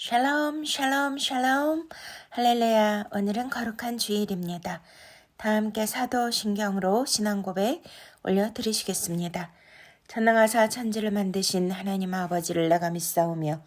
샬롬, 샬롬, 샬롬. 할렐루야. 오늘은 거룩한 주일입니다. 다 함께 사도신경으로 신앙고백 올려드리시겠습니다. 전능하사 천지를 만드신 하나님 아버지를 내가 믿사오며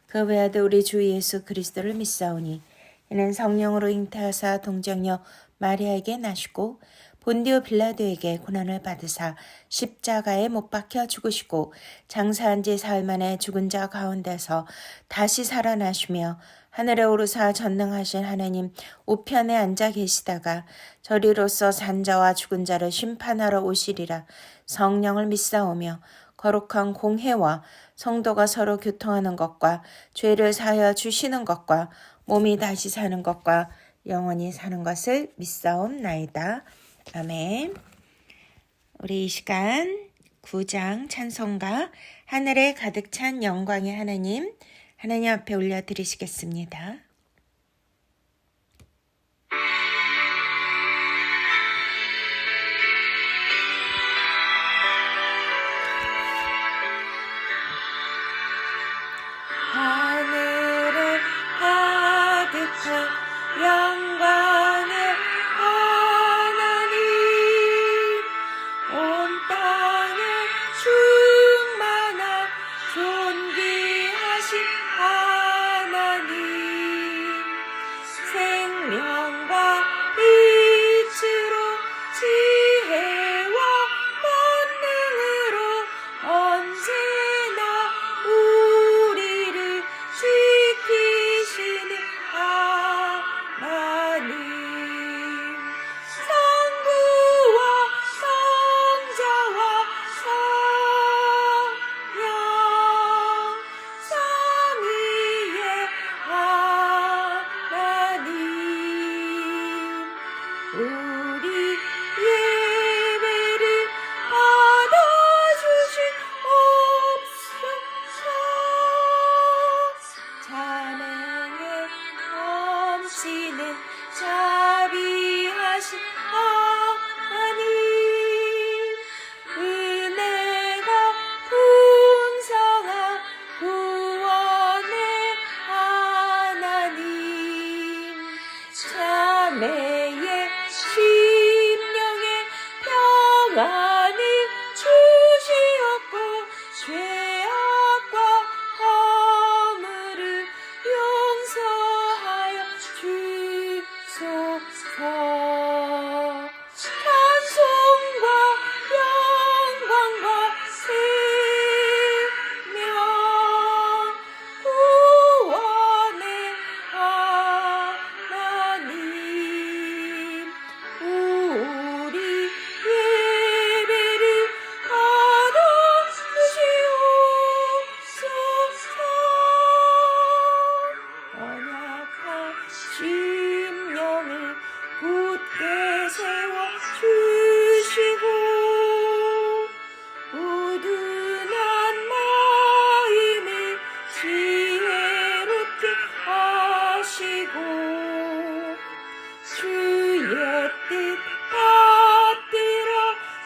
그 외아들 우리 주 예수 그리스도를 믿사오니 이는 성령으로 잉태하사 동정녀 마리아에게 나시고 본디오 빌라도에게 고난을 받으사 십자가에 못 박혀 죽으시고 장사한 지 사흘 만에 죽은 자 가운데서 다시 살아나시며 하늘에 오르사 전능하신 하나님 우편에 앉아 계시다가 저리로서 산자와 죽은 자를 심판하러 오시리라. 성령을 믿사오며 거룩한 공회와 성도가 서로 교통하는 것과 죄를 사하여 주시는 것과 몸이 다시 사는 것과 영원히 사는 것을 믿사옵나이다. 아멘. 우리 이 시간 9장 찬송가 하늘에 가득 찬 영광의 하나님 앞에 올려드리시겠습니다. 하늘에 가득한 영광의 하나님, 온 땅에 충만한 존귀하신 하나님, 생명과 빛으로 지혜와 권능으로 언제나 우리를 지키시는 하나님, 성부와 성자와 성령 삼위의 하나님, 우리 예배를 받아주시옵소서. 찬양에 넘치는 자비하신 하나님, 은혜가 풍성한 구원의 하나님, 자매의 심령에 평안을 주시옵고 죄악과 허물을 용서하여 주소서. 찬송과 영광과 생명 구원의 하나님, 우리 예배를 받아주시옵소서. 언약한 심령을 굳게 세워주시고 우둔한 마음을 지혜롭게 하시고 주의 뜻 받들어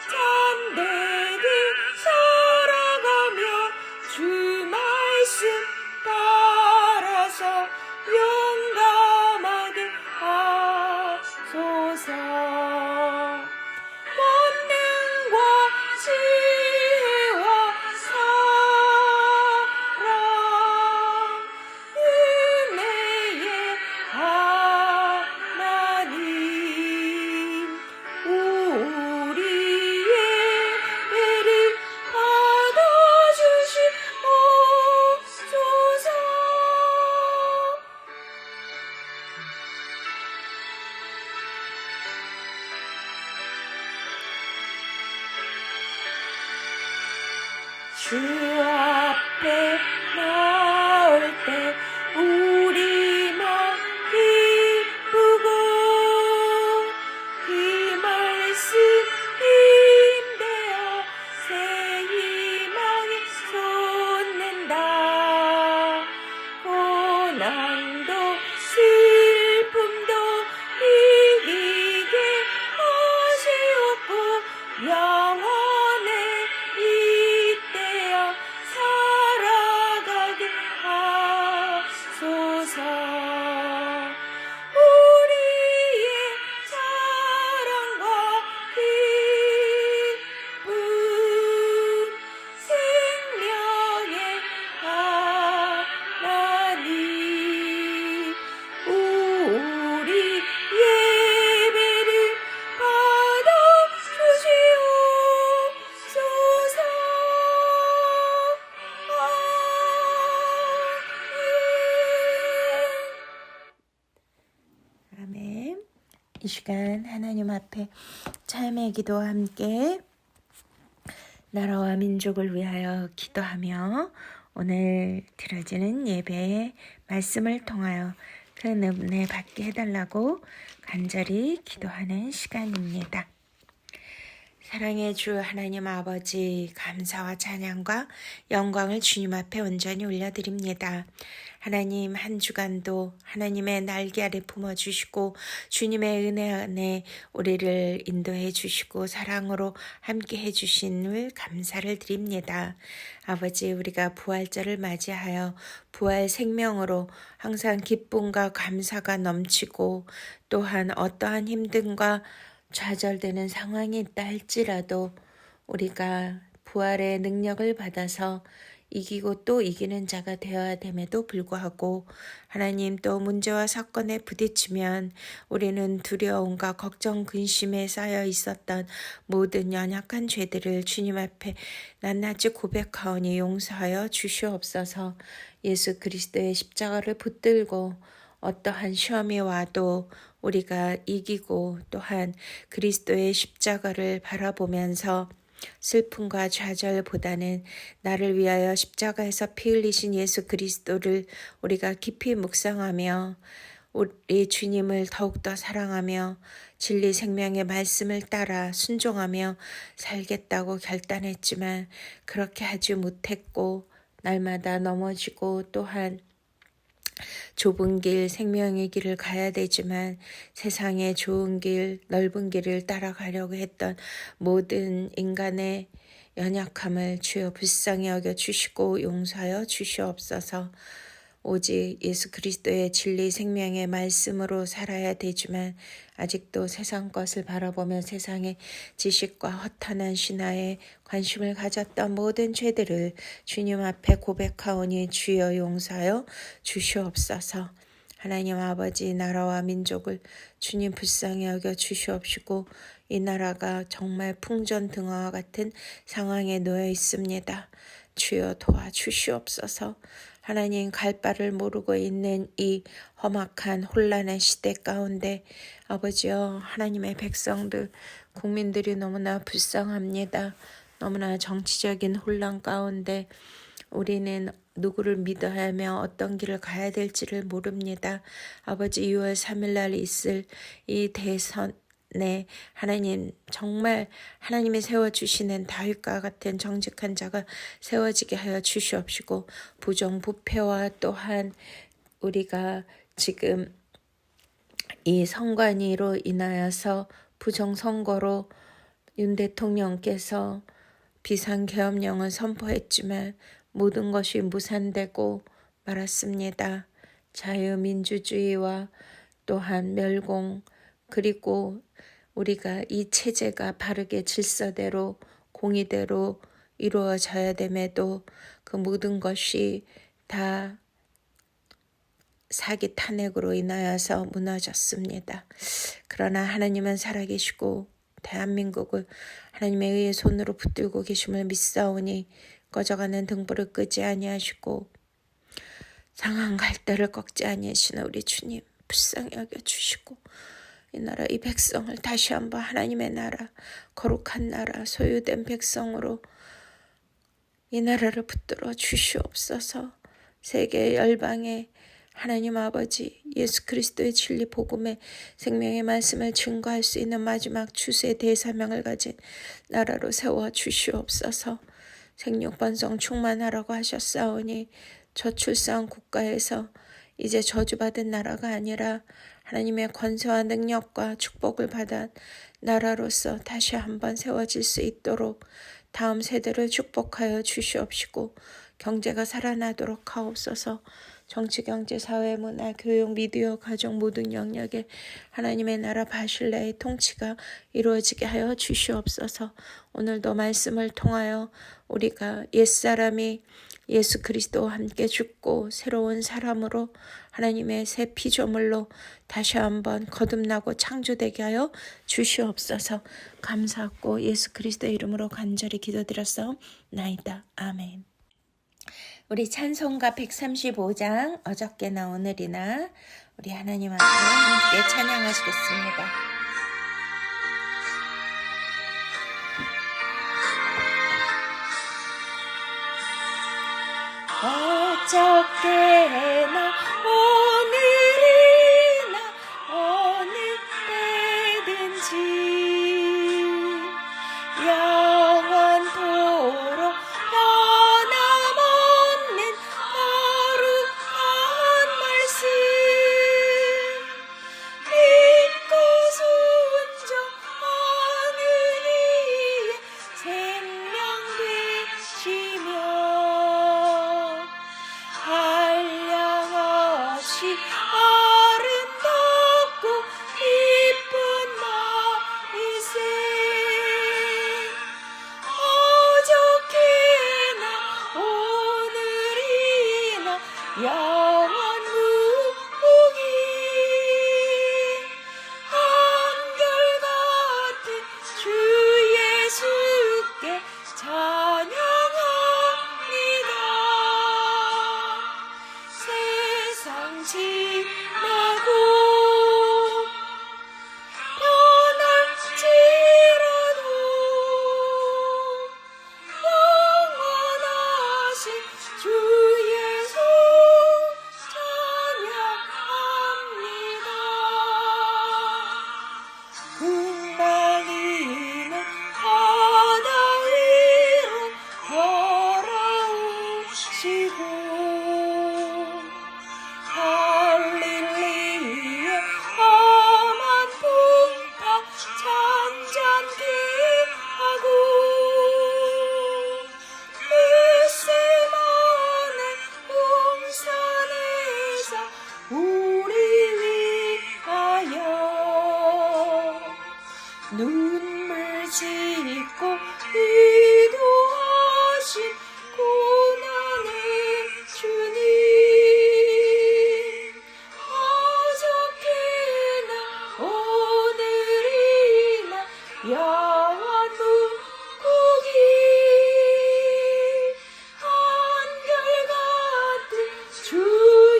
참되게 살아가며 주 말씀 따라서 용감하게 하소서. 권능과 지혜와 사랑, 은혜의 하나님, 우리 예배를 받아주시옵소서. 주 앞에 나올 때 우리 맘 기쁘고 그 말씀 힘되어 새 희망에 솟는다. 고난도 슬픔도 이기게 하시옵고 영원의 이때여 이 시간 하나님 앞에 참회 기도와 함께 나라와 민족을 위하여 기도하며 오늘 드려지는 예배의 말씀을 통하여 큰 은혜 받게 해달라고 간절히 기도하는 시간입니다. 사랑의 주 하나님 아버지, 감사와 찬양과 영광을 주님 앞에 온전히 올려드립니다. 하나님, 한 주간도 하나님의 날개 아래 품어주시고 주님의 은혜 안에 우리를 인도해 주시고 사랑으로 함께 해주신을 감사를 드립니다. 아버지, 우리가 부활절을 맞이하여 부활 생명으로 항상 기쁨과 감사가 넘치고 또한 어떠한 힘듦과 좌절되는 상황이 있다 할지라도 우리가 부활의 능력을 받아서 이기고 또 이기는 자가 되어야 됨에도 불구하고 하나님 또 문제와 사건에 부딪히면 우리는 두려움과 걱정, 근심에 쌓여 있었던 모든 연약한 죄들을 주님 앞에 낱낱이 고백하오니 용서하여 주시옵소서. 예수 그리스도의 십자가를 붙들고 어떠한 시험이 와도 우리가 이기고 또한 그리스도의 십자가를 바라보면서 슬픔과 좌절보다는 나를 위하여 십자가에서 피 흘리신 예수 그리스도를 우리가 깊이 묵상하며 우리 주님을 더욱더 사랑하며 진리 생명의 말씀을 따라 순종하며 살겠다고 결단했지만 그렇게 하지 못했고 날마다 넘어지고 또한 좁은 길, 생명의 길을 가야 되지만 세상의 좋은 길, 넓은 길을 따라가려고 했던 모든 인간의 연약함을 주여 불쌍히 여겨 주시고 용서하여 주시옵소서. 오직 예수 그리스도의 진리 생명의 말씀으로 살아야 되지만 아직도 세상 것을 바라보며 세상의 지식과 허탄한 신화에 관심을 가졌던 모든 죄들을 주님 앞에 고백하오니 주여 용서하여 주시옵소서. 하나님 아버지, 나라와 민족을 주님 불쌍히 여겨 주시옵시고 이 나라가 정말 풍전등화와 같은 상황에 놓여 있습니다. 주여 도와주시옵소서. 하나님, 갈 바를 모르고 있는 이 험악한 혼란의 시대 가운데 아버지여, 하나님의 백성들, 국민들이 너무나 불쌍합니다. 너무나 정치적인 혼란 가운데 우리는 누구를 믿어야 하며 어떤 길을 가야 될지를 모릅니다. 아버지, 6월 3일 날 있을 이 대선 하나님, 정말 하나님이 세워주시는 다윗과 같은 정직한 자가 세워지게 하여 주시옵시고 부정부패와 또한 우리가 지금 이 선관위로 인하여서 부정선거로 윤 대통령께서 비상계엄령을 선포했지만 모든 것이 무산되고 말았습니다. 자유민주주의와 또한 멸공, 그리고 우리가 이 체제가 바르게 질서대로 공의대로 이루어져야 됨에도 그 모든 것이 다 사기 탄핵으로 인하여서 무너졌습니다. 그러나 하나님은 살아계시고 대한민국을 하나님의 의의 손으로 붙들고 계심을 믿사오니 꺼져가는 등불을 끄지 아니하시고 상한 갈대를 꺾지 아니하시는 우리 주님 불쌍히 여겨주시고 이 나라, 이 백성을 다시 한번 하나님의 나라, 거룩한 나라, 소유된 백성으로 이 나라를 붙들어 주시옵소서. 세계 열방에 하나님 아버지, 예수 그리스도의 진리 복음의 생명의 말씀을 증거할 수 있는 마지막 추수의 대사명을 가진 나라로 세워 주시옵소서. 생육번성 충만하라고 하셨사오니 저출산 국가에서 이제 저주받은 나라가 아니라 하나님의 권세와 능력과 축복을 받아 나라로서 다시 한번 세워질 수 있도록 다음 세대를 축복하여 주시옵시고 경제가 살아나도록 하옵소서. 정치, 경제, 사회, 문화, 교육, 미디어, 가정 모든 영역에 하나님의 나라 바실레의 통치가 이루어지게 하여 주시옵소서. 오늘도 말씀을 통하여 우리가 옛사람이 예수 그리스도와 함께 죽고 새로운 사람으로 하나님의 새 피조물로 다시 한번 거듭나고 창조되게 하여 주시옵소서. 감사하고 예수 그리스도의 이름으로 간절히 기도드렸사옵나이다. 아멘. 우리 찬송가 135장 어저께나 오늘이나 우리 하나님 앞에 함께 찬양하시겠습니다. 어저께나 오늘이나 어느 때든지 영원토록 변함없는 거룩한 말씀 믿고 순종하는 이의 생명 되시며 한량없이 아름답고 기쁜 나이세 어저께나 오늘이나 영원무궁히 한결같은 주 예수께 찬양합니다. 세상 지나고 변할지라도 영원하신 주 예수 찬양합니다. 금방이는 바다 위로 걸어오시고 갈릴리의 험한 풍파 잔잔케 하고 르세마네 동산에서 우리 위하여 눈물 짓고 기도하신 고난의 주님 어저께나 오늘이나 영원무궁히 한결같은 주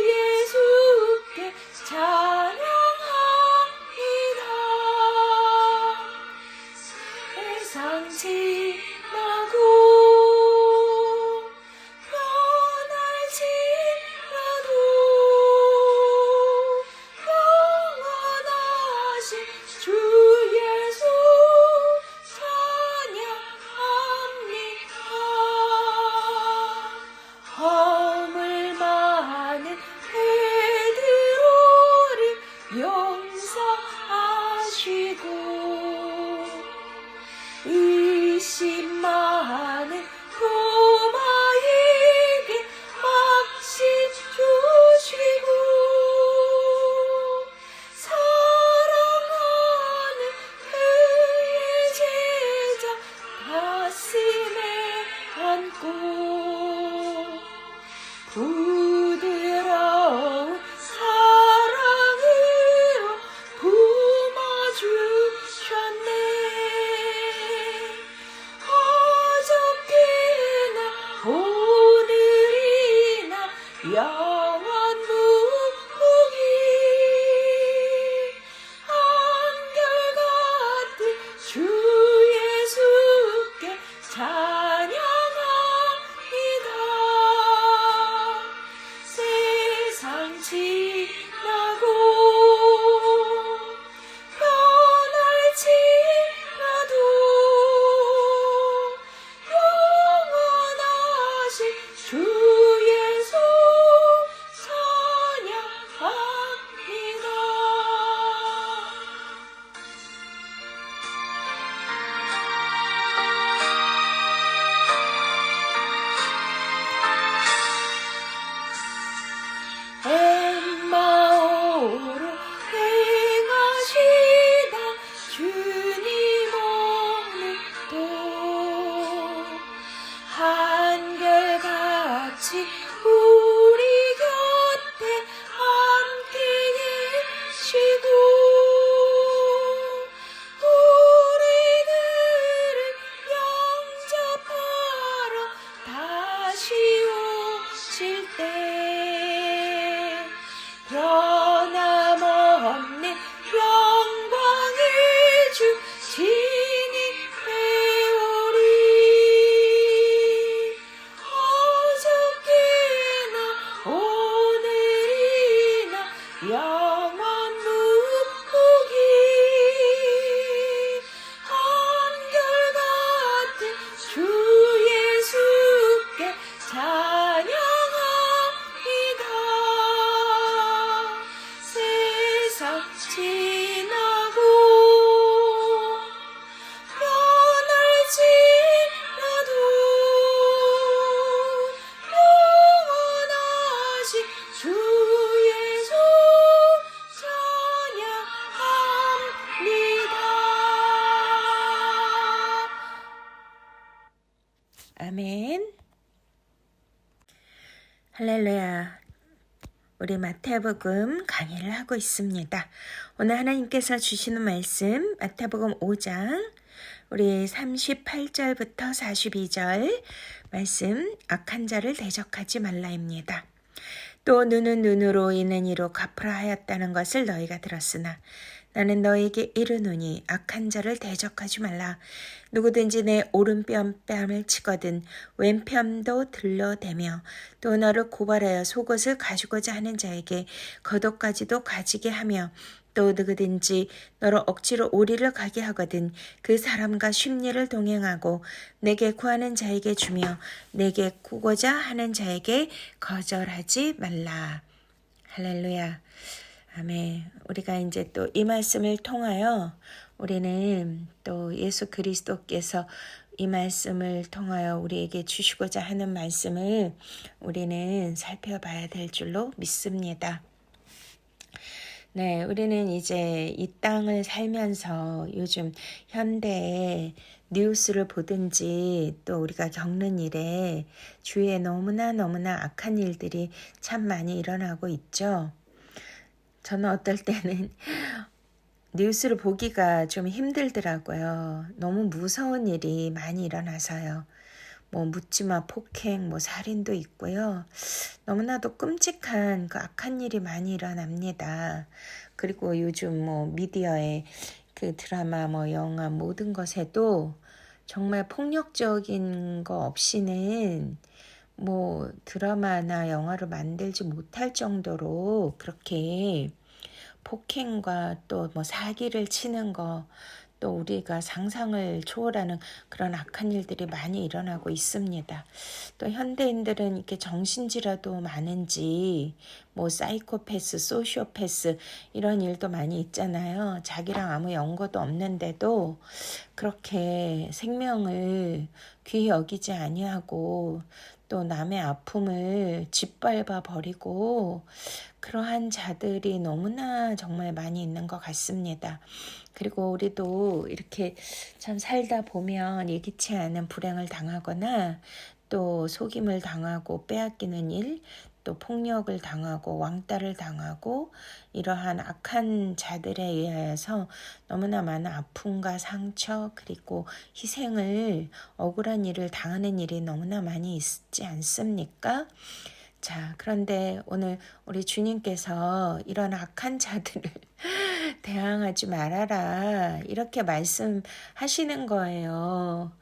예수께 찬양합니다. 세상 지나고 변할지라도 영원하신 주 예수 찬양합니다. 허물 많은 베드로를 용서하시고 의심 많은 도마에게 확신 주시고 사랑하는 그의 제자 가슴에 안고 부드러운 사랑으로 품어주셨네. 어저께나 오늘이나 영원무궁히 한결같은 주 예수께 찬양합니다. 세상 지나고 변할지라도 영원하신 주 예수 찬양합니다. 영원 무포기 한결같은 주 예수께 찬양합니다. 세상 지나고 변할지라도 영원하신 주 예수 찬양합니다. 아멘. 할렐루야. 우리 마태복음 강의를 하고 있습니다. 오늘 하나님께서 주시는 말씀 마태복음 5장 우리 38절부터 42절 말씀, 악한 자를 대적하지 말라입니다. 또 눈은 눈으로 이는 이로 갚으라 하였다는 것을 너희가 들었으나 나는 너희에게 이르노니 악한 자를 대적하지 말라. 누구든지 내 오른뺨 뺨을 치거든 왼편도 들러대며 또 너를 고발하여 속옷을 가지고자 하는 자에게 겉옷까지도 가지게 하며 또 누구든지 너를 억지로 오리를 가게 하거든 그 사람과 심리를 동행하고 내게 구하는 자에게 주며 내게 구고자 하는 자에게 거절하지 말라. 할렐루야. 아멘. 우리가 이제 또 이 말씀을 통하여 우리는 또 예수 그리스도께서 이 말씀을 통하여 우리에게 주시고자 하는 말씀을 우리는 살펴봐야 될 줄로 믿습니다. 네, 우리는 이제 이 땅을 살면서 요즘 현대의 뉴스를 보든지 또 우리가 겪는 일에 주위에 너무나 악한 일들이 참 많이 일어나고 있죠. 저는 어떨 때는 뉴스를 보기가 좀 힘들더라고요. 너무 무서운 일이 많이 일어나서요. 뭐 묻지마 폭행, 뭐 살인도 있고요. 너무나도 끔찍한 그 악한 일이 많이 일어납니다. 그리고 요즘 뭐 미디어에 그 드라마, 뭐 영화 모든 것에도 정말 폭력적인 거 없이는 뭐 드라마나 영화를 만들지 못할 정도로 그렇게 폭행과 또 뭐 사기를 치는 거, 또 우리가 상상을 초월하는 그런 악한 일들이 많이 일어나고 있습니다. 또 현대인들은 이렇게 정신질환도 많은지 뭐 사이코패스, 소시오패스 이런 일도 많이 있잖아요. 자기랑 아무 연고도 없는데도 그렇게 생명을 귀히 여기지 아니하고 또 남의 아픔을 짓밟아 버리고 그러한 자들이 너무나 정말 많이 있는 것 같습니다. 그리고 우리도 이렇게 참 살다 보면 예기치 않은 불행을 당하거나 또 속임을 당하고 빼앗기는 일, 또 폭력을 당하고 왕따를 당하고 이러한 악한 자들에 의하여서 너무나 많은 아픔과 상처 그리고 희생을 억울한 일을 당하는 일이 너무나 많이 있지 않습니까? 자, 그런데 오늘 우리 주님께서 이런 악한 자들을 대항하지 말아라 이렇게 말씀하시는 거예요.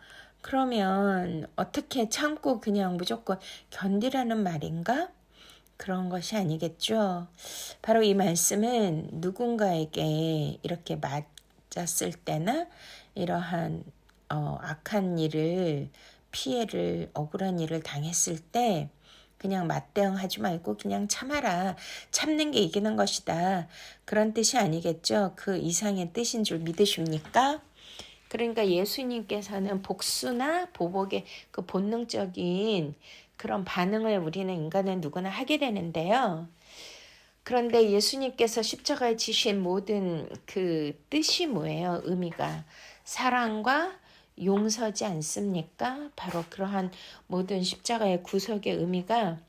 그러면 어떻게 참고 그냥 무조건 견디라는 말인가? 그런 것이 아니겠죠. 바로 이 말씀은 누군가에게 이렇게 맞았을 때나 이러한 악한 일을 피해를 억울한 일을 당했을 때 그냥 맞대응하지 말고 그냥 참아라. 참는 게 이기는 것이다. 그런 뜻이 아니겠죠. 그 이상의 뜻인 줄 믿으십니까? 그러니까 예수님께서는 복수나 보복의 그 본능적인 그런 반응을 우리는 인간은 누구나 하게 되는데요. 그런데 예수님께서 십자가에 지신 모든 그 뜻이 뭐예요? 의미가 사랑과 용서지 않습니까? 바로 그러한 모든 십자가의 구속의 의미가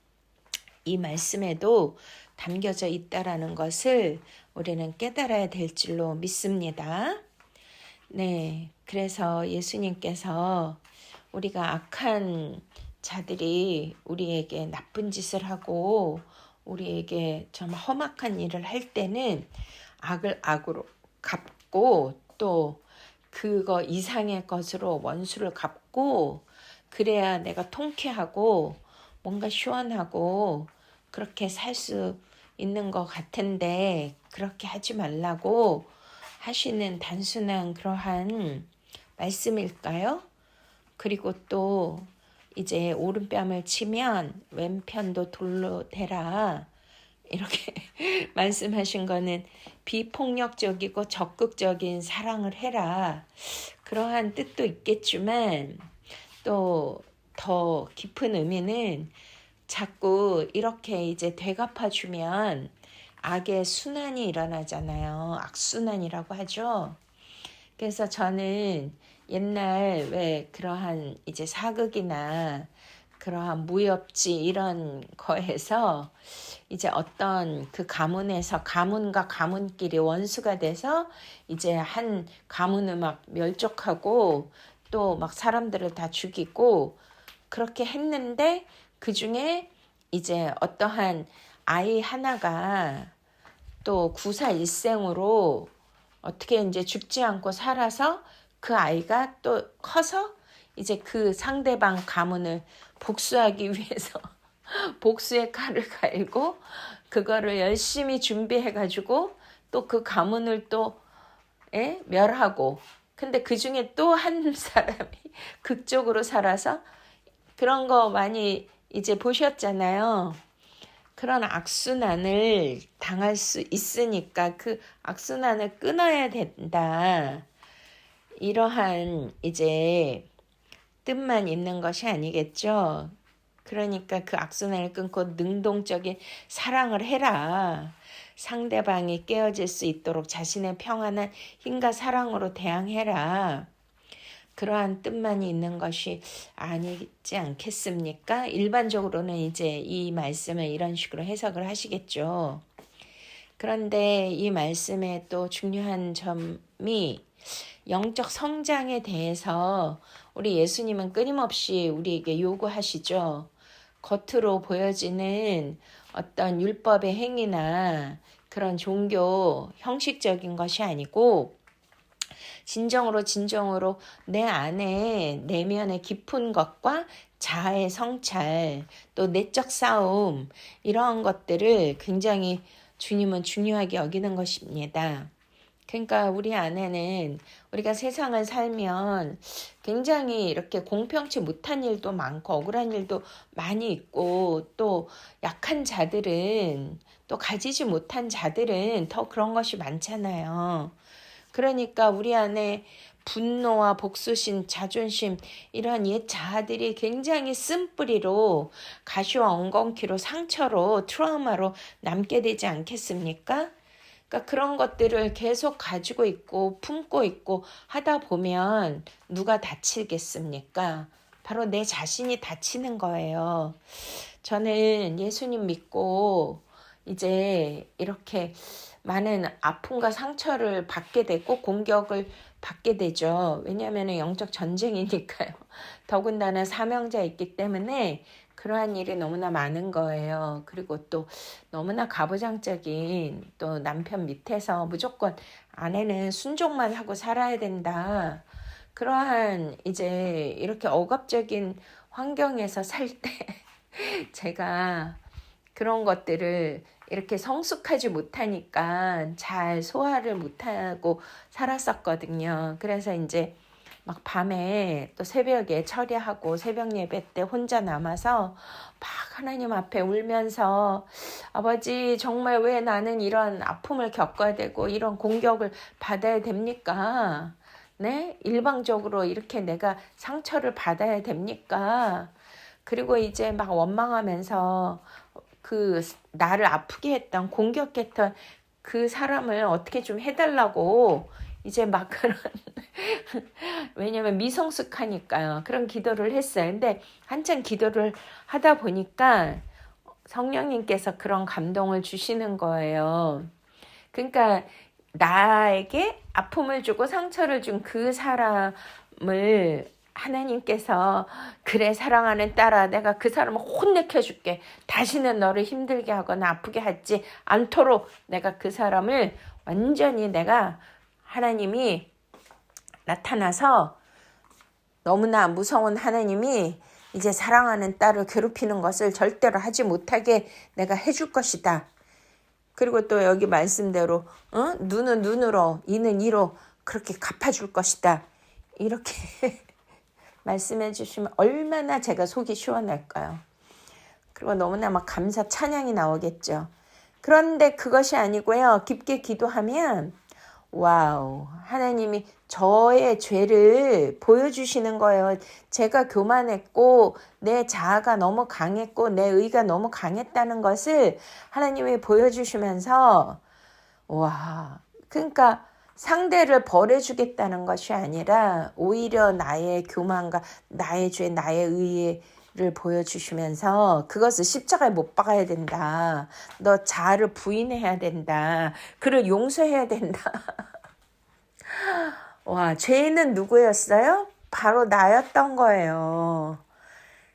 이 말씀에도 담겨져 있다라는 것을 우리는 깨달아야 될 줄로 믿습니다. 네, 그래서 예수님께서 우리가 악한 자들이 우리에게 나쁜 짓을 하고 우리에게 정말 험악한 일을 할 때는 악을 악으로 갚고 또 그거 이상의 것으로 원수를 갚고 그래야 내가 통쾌하고 뭔가 시원하고 그렇게 살 수 있는 것 같은데 그렇게 하지 말라고 하시는 단순한 그러한 말씀일까요? 그리고 또 이제 오른뺨을 치면 왼편도 돌로 대라 이렇게 말씀하신 거는 비폭력적이고 적극적인 사랑을 해라 그러한 뜻도 있겠지만 또 더 깊은 의미는 자꾸 이렇게 이제 되갚아주면 악의 순환이 일어나잖아요. 악순환이라고 하죠. 그래서 저는 옛날 왜 그러한 이제 사극이나 그러한 무협지 이런 거에서 이제 어떤 그 가문에서 가문과 가문끼리 원수가 돼서 이제 한 가문을 막 멸족하고 또 막 사람들을 다 죽이고 그렇게 했는데 그 중에 이제 어떠한 아이 하나가 또 구사일생으로 어떻게 이제 죽지 않고 살아서 그 아이가 또 커서 이제 그 상대방 가문을 복수하기 위해서 복수의 칼을 갈고 그거를 열심히 준비해가지고 또 그 가문을 또 멸하고 근데 그 중에 또 한 사람이 극적으로 살아서 그런 거 많이 이제 보셨잖아요. 그런 악순환을 당할 수 있으니까 그 악순환을 끊어야 된다. 이러한 이제 뜻만 있는 것이 아니겠죠. 그러니까 그 악순환을 끊고 능동적인 사랑을 해라. 상대방이 깨어질 수 있도록 자신의 평안한 힘과 사랑으로 대항해라. 그러한 뜻만이 있는 것이 아니지 않겠습니까? 일반적으로는 이제 이 말씀을 이런 식으로 해석을 하시겠죠. 그런데 이 말씀의 또 중요한 점이 영적 성장에 대해서 우리 예수님은 끊임없이 우리에게 요구하시죠. 겉으로 보여지는 어떤 율법의 행위나 그런 종교 형식적인 것이 아니고 진정으로 내 안에 내면의 깊은 것과 자아의 성찰 또 내적 싸움 이러한 것들을 굉장히 주님은 중요하게 여기는 것입니다. 그러니까 우리 안에는 우리가 세상을 살면 굉장히 이렇게 공평치 못한 일도 많고 억울한 일도 많이 있고 또 약한 자들은 또 가지지 못한 자들은 더 그런 것이 많잖아요. 그러니까 우리 안에 분노와 복수심, 자존심 이러한 옛 자아들이 굉장히 쓴뿌리로 가시와 엉겅퀴로 상처로 트라우마로 남게 되지 않겠습니까? 그러니까 그런 것들을 계속 가지고 있고 품고 있고 하다 보면 누가 다치겠습니까? 바로 내 자신이 다치는 거예요. 저는 예수님 믿고 이제 이렇게 많은 아픔과 상처를 받게 되고 공격을 받게 되죠. 왜냐하면 영적 전쟁이니까요. 더군다나 사명자 있기 때문에 그러한 일이 너무나 많은 거예요. 그리고 또 너무나 가부장적인 또 남편 밑에서 무조건 아내는 순종만 하고 살아야 된다. 그러한 이제 이렇게 억압적인 환경에서 살 때 제가 그런 것들을 이렇게 성숙하지 못하니까 잘 소화를 못하고 살았었거든요. 그래서 이제 막 밤에 또 새벽에 처리하고 새벽 예배 때 혼자 남아서 막 하나님 앞에 울면서 아버지 정말 왜 나는 이런 아픔을 겪어야 되고 이런 공격을 받아야 됩니까? 네? 일방적으로 이렇게 내가 상처를 받아야 됩니까? 그리고 이제 막 원망하면서 그 나를 아프게 했던 공격했던 그 사람을 어떻게 좀 해달라고 이제 막 그런 왜냐면 미성숙하니까요. 그런 기도를 했어요. 근데 한참 기도를 하다 보니까 성령님께서 그런 감동을 주시는 거예요. 그러니까 나에게 아픔을 주고 상처를 준 그 사람을 하나님께서 그래 사랑하는 딸아 내가 그 사람을 혼내켜 줄게. 다시는 너를 힘들게 하거나 아프게 하지 않도록 내가 그 사람을 완전히 내가 하나님이 나타나서 너무나 무서운 하나님이 이제 사랑하는 딸을 괴롭히는 것을 절대로 하지 못하게 내가 해줄 것이다. 그리고 또 여기 말씀대로 눈은 눈으로 이는 이로 그렇게 갚아줄 것이다. 이렇게 말씀해 주시면 얼마나 제가 속이 시원할까요? 그리고 너무나 막 감사 찬양이 나오겠죠. 그런데 그것이 아니고요. 깊게 기도하면 와우, 하나님이 저의 죄를 보여주시는 거예요. 제가 교만했고 내 자아가 너무 강했고 내 의가 너무 강했다는 것을 하나님이 보여주시면서 와, 그러니까 상대를 벌해주겠다는 것이 아니라 오히려 나의 교만과 나의 죄, 나의 의를 보여주시면서 그것을 십자가에 못 박아야 된다. 너 자아를 부인해야 된다. 그를 용서해야 된다. 와, 죄인은 누구였어요? 바로 나였던 거예요.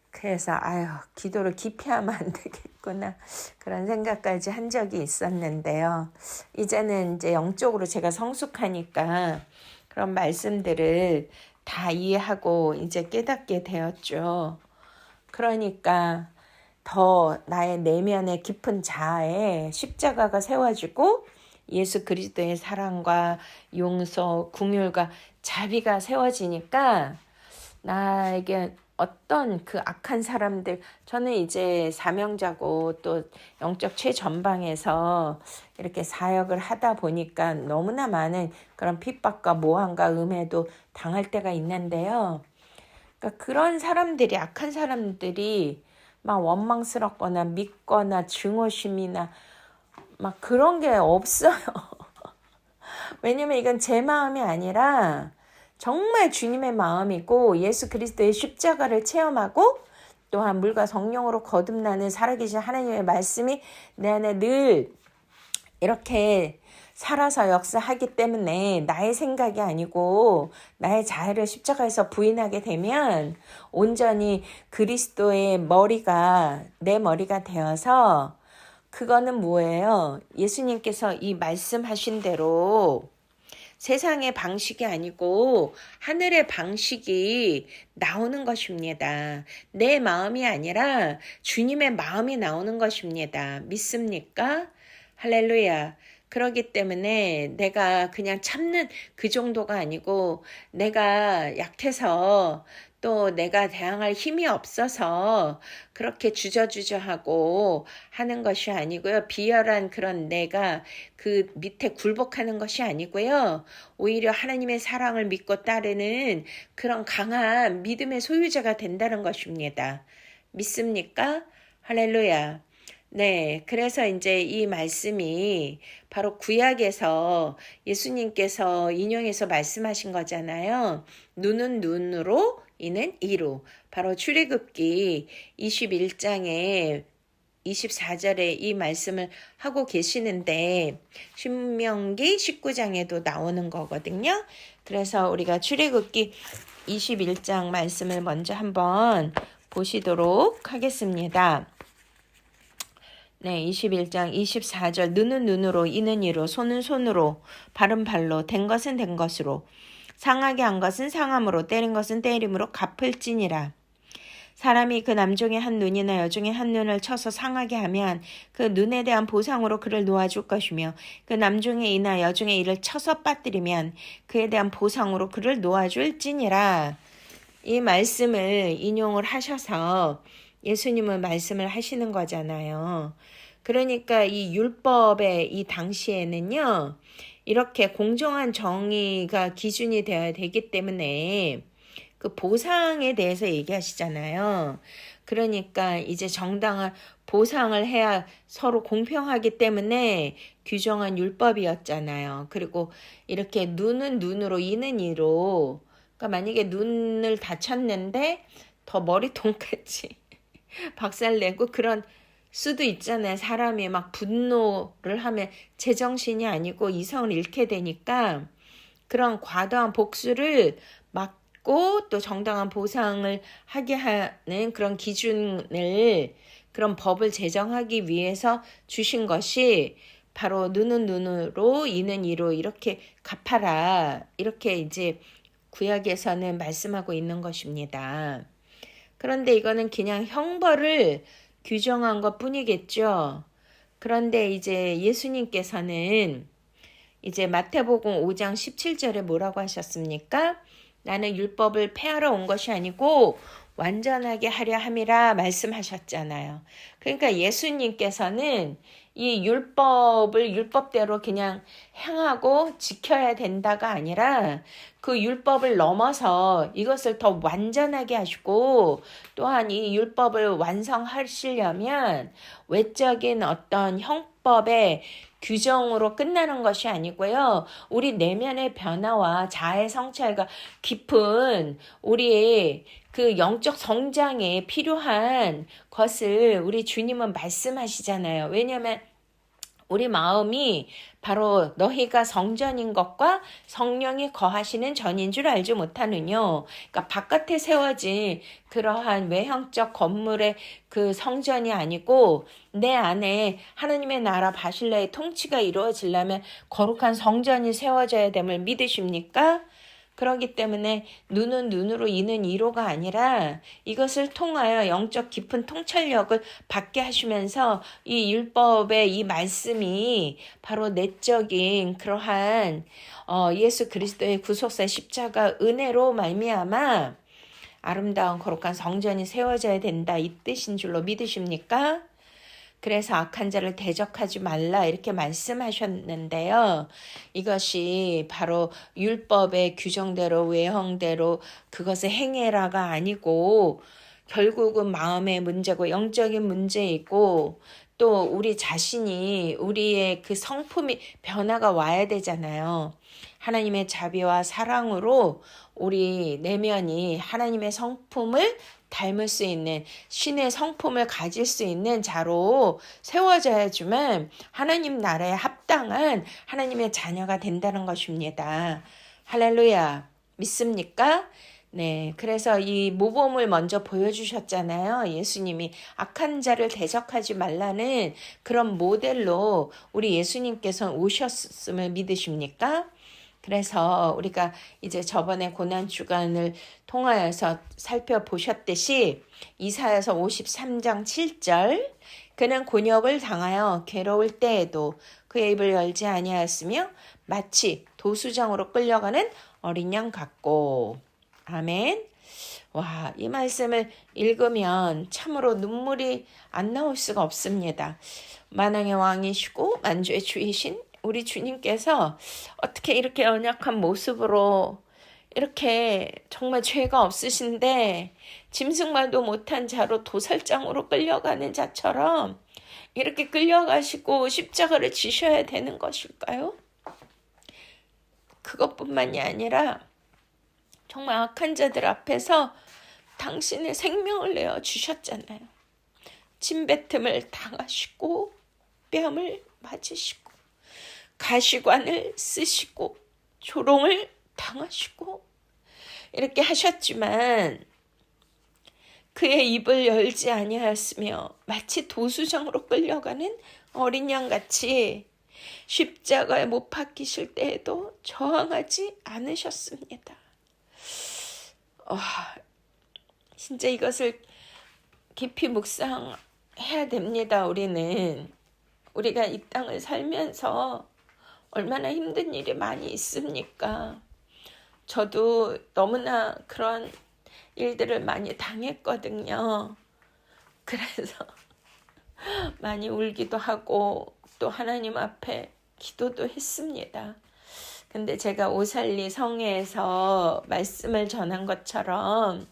그래서 아유, 기도를 깊이 하면 안 되겠구나 그런 생각까지 한 적이 있었는데요. 이제는 이제 영적으로 제가 성숙하니까 그런 말씀들을 다 이해하고 이제 깨닫게 되었죠. 그러니까 더 나의 내면의 깊은 자아에 십자가가 세워지고 예수 그리스도의 사랑과 용서, 긍휼과 자비가 세워지니까 나에게 어떤 그 악한 사람들, 저는 이제 사명자고 또 영적 최전방에서 이렇게 사역을 하다 보니까 너무나 많은 그런 핍박과 모함과 음해도 당할 때가 있는데요. 그러니까 그런 사람들이, 악한 사람들이 막 원망스럽거나 믿거나 증오심이나 막 그런 게 없어요. 왜냐면 이건 제 마음이 아니라 정말 주님의 마음이고 예수 그리스도의 십자가를 체험하고 또한 물과 성령으로 거듭나는 살아계신 하나님의 말씀이 내 안에 늘 이렇게 살아서 역사하기 때문에 나의 생각이 아니고 나의 자아를 십자가에서 부인하게 되면 온전히 그리스도의 머리가 내 머리가 되어서 그거는 뭐예요? 예수님께서 이 말씀하신 대로 세상의 방식이 아니고 하늘의 방식이 나오는 것입니다. 내 마음이 아니라 주님의 마음이 나오는 것입니다. 믿습니까? 할렐루야. 그렇기 때문에 내가 그냥 참는 그 정도가 아니고 내가 약해서 또 내가 대항할 힘이 없어서 그렇게 주저주저하고 하는 것이 아니고요. 비열한 그런 내가 그 밑에 굴복하는 것이 아니고요. 오히려 하나님의 사랑을 믿고 따르는 그런 강한 믿음의 소유자가 된다는 것입니다. 믿습니까? 할렐루야. 네, 그래서 이제 이 말씀이 바로 구약에서 예수님께서 인용해서 말씀하신 거잖아요. 눈은 눈으로, 이는 이로. 바로 출애굽기 21장에 24절에 이 말씀을 하고 계시는데 신명기 19장에도 나오는 거거든요. 그래서 우리가 출애굽기 21장 말씀을 먼저 한번 보시도록 하겠습니다. 네, 21장 24절 눈은 눈으로 이는 이로 손은 손으로 발은 발로 된 것은 된 것으로 상하게 한 것은 상함으로 때린 것은 때림으로 갚을지니라. 사람이 그 남종의 한 눈이나 여종의 한 눈을 쳐서 상하게 하면 그 눈에 대한 보상으로 그를 놓아줄 것이며 그 남종의 이나 여종의 이를 쳐서 빠뜨리면 그에 대한 보상으로 그를 놓아줄지니라. 이 말씀을 인용을 하셔서 예수님은 말씀을 하시는 거잖아요. 그러니까 이 율법의 이 당시에는요. 이렇게 공정한 정의가 기준이 되어야 되기 때문에 그 보상에 대해서 얘기하시잖아요. 그러니까 이제 정당한 보상을 해야 서로 공평하기 때문에 규정한 율법이었잖아요. 그리고 이렇게 눈은 눈으로 이는 이로 그러니까 만약에 눈을 다쳤는데 더 머리통같이 박살내고 그런 수도 있잖아요. 사람이 막 분노를 하면 제정신이 아니고 이성을 잃게 되니까 그런 과도한 복수를 막고 또 정당한 보상을 하게 하는 그런 기준을 그런 법을 제정하기 위해서 주신 것이 바로 눈은 눈으로 이는 이로 이렇게 갚아라. 이렇게 이제 구약에서는 말씀하고 있는 것입니다. 그런데 이거는 그냥 형벌을 규정한 것 뿐이겠죠. 그런데 이제 예수님께서는 이제 마태복음 5장 17절에 뭐라고 하셨습니까? 나는 율법을 폐하러 온 것이 아니고 완전하게 하려 함이라 말씀하셨잖아요. 그러니까 예수님께서는 이 율법을 율법대로 그냥 행하고 지켜야 된다가 아니라 그 율법을 넘어서 이것을 더 완전하게 하시고, 또한 이 율법을 완성하시려면 외적인 어떤 형법의 규정으로 끝나는 것이 아니고요. 우리 내면의 변화와 자의 성찰과 깊은 우리의 그 영적 성장에 필요한 것을 우리 주님은 말씀하시잖아요. 왜냐하면 우리 마음이 바로 너희가 성전인 것과 성령이 거하시는 전인 줄 알지 못하느뇨. 그러니까 바깥에 세워진 그러한 외형적 건물의 그 성전이 아니고 내 안에 하나님의 나라 바실레의 통치가 이루어지려면 거룩한 성전이 세워져야 됨을 믿으십니까? 그렇기 때문에 눈은 눈으로 이는 이로가 아니라 이것을 통하여 영적 깊은 통찰력을 받게 하시면서 이 율법의 이 말씀이 바로 내적인 그러한 예수 그리스도의 구속사 십자가 은혜로 말미암아 아름다운 거룩한 성전이 세워져야 된다, 이 뜻인 줄로 믿으십니까? 그래서 악한 자를 대적하지 말라 이렇게 말씀하셨는데요. 이것이 바로 율법의 규정대로 외형대로 그것을 행해라가 아니고 결국은 마음의 문제고 영적인 문제이고, 또 우리 자신이 우리의 그 성품이 변화가 와야 되잖아요. 하나님의 자비와 사랑으로 우리 내면이 하나님의 성품을 닮을 수 있는 신의 성품을 가질 수 있는 자로 세워져야지만 하나님 나라에 합당한 하나님의 자녀가 된다는 것입니다. 할렐루야. 믿습니까? 네, 그래서 이 모범을 먼저 보여주셨잖아요. 예수님이 악한 자를 대적하지 말라는 그런 모델로 우리 예수님께서 오셨음을 믿으십니까? 그래서 우리가 이제 저번에 고난주간을 통하여서 살펴보셨듯이 이사야서 53장 7절, 그는 곤욕을 당하여 괴로울 때에도 그의 입을 열지 아니하였으며 마치 도수장으로 끌려가는 어린 양 같고. 아멘. 와, 이 말씀을 읽으면 참으로 눈물이 안 나올 수가 없습니다. 만왕의 왕이시고 만주의 주이신 우리 주님께서 어떻게 이렇게 연약한 모습으로 이렇게 정말 죄가 없으신데 짐승말도 못한 자로 도살장으로 끌려가는 자처럼 이렇게 끌려가시고 십자가를 지셔야 되는 것일까요? 그것뿐만이 아니라 정말 악한 자들 앞에서 당신의 생명을 내어 주셨잖아요. 침뱉음을 당하시고 뺨을 맞으시고 가시관을 쓰시고 조롱을 당하시고 이렇게 하셨지만 그의 입을 열지 아니하였으며 마치 도수장으로 끌려가는 어린 양같이 십자가에 못 박히실 때에도 저항하지 않으셨습니다. 진짜 이것을 깊이 묵상해야 됩니다. 우리가 이 땅을 살면서 얼마나 힘든 일이 많이 있습니까? 저도 너무나 그런 일들을 많이 당했거든요. 그래서 많이 울기도 하고 또 하나님 앞에 기도도 했습니다. 근데 제가 오살리 성회에서 말씀을 전한 것처럼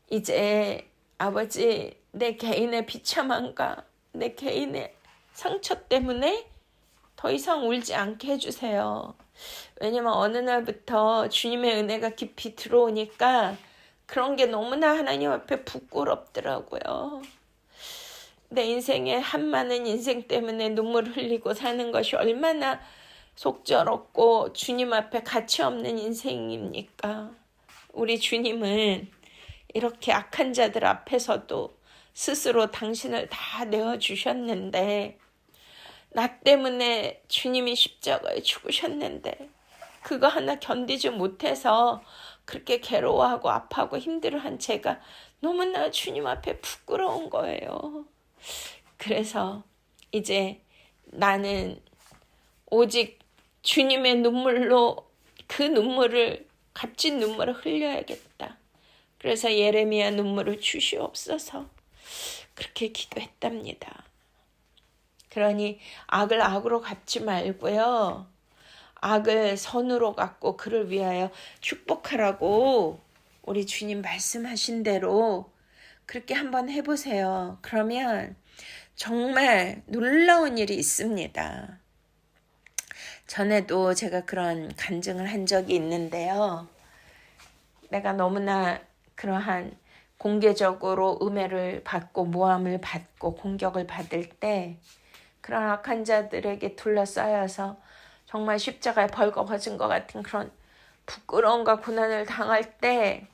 이제 아버지, 내 개인의 비참함과 내 개인의 상처 때문에 더 이상 울지 않게 해주세요. 왜냐면 어느 날부터 주님의 은혜가 깊이 들어오니까 그런 게 너무나 하나님 앞에 부끄럽더라고요. 내 인생의 한많은 인생 때문에 눈물을 흘리고 사는 것이 얼마나 속절없고 주님 앞에 가치 없는 인생입니까? 우리 주님은 이렇게 악한 자들 앞에서도 스스로 당신을 다 내어주셨는데, 나 때문에 주님이 십자가에 죽으셨는데 그거 하나 견디지 못해서 그렇게 괴로워하고 아파하고 힘들어한 제가 너무나 주님 앞에 부끄러운 거예요. 그래서 이제 나는 오직 주님의 눈물로 그 눈물을, 값진 눈물을 흘려야겠다. 그래서 예레미야 눈물을 주시옵소서 그렇게 기도했답니다. 그러니 악을 악으로 갚지 말고요. 악을 선으로 갚고 그를 위하여 축복하라고 우리 주님 말씀하신 대로 그렇게 한번 해보세요. 그러면 정말 놀라운 일이 있습니다. 전에도 제가 그런 간증을 한 적이 있는데요. 내가 너무나 그러한 공개적으로 음해를 받고 모함을 받고 공격을 받을 때 그런 악한 자들에게 둘러싸여서 정말 십자가에 벌거벗은 것 같은 그런 부끄러움과 고난을 당할 때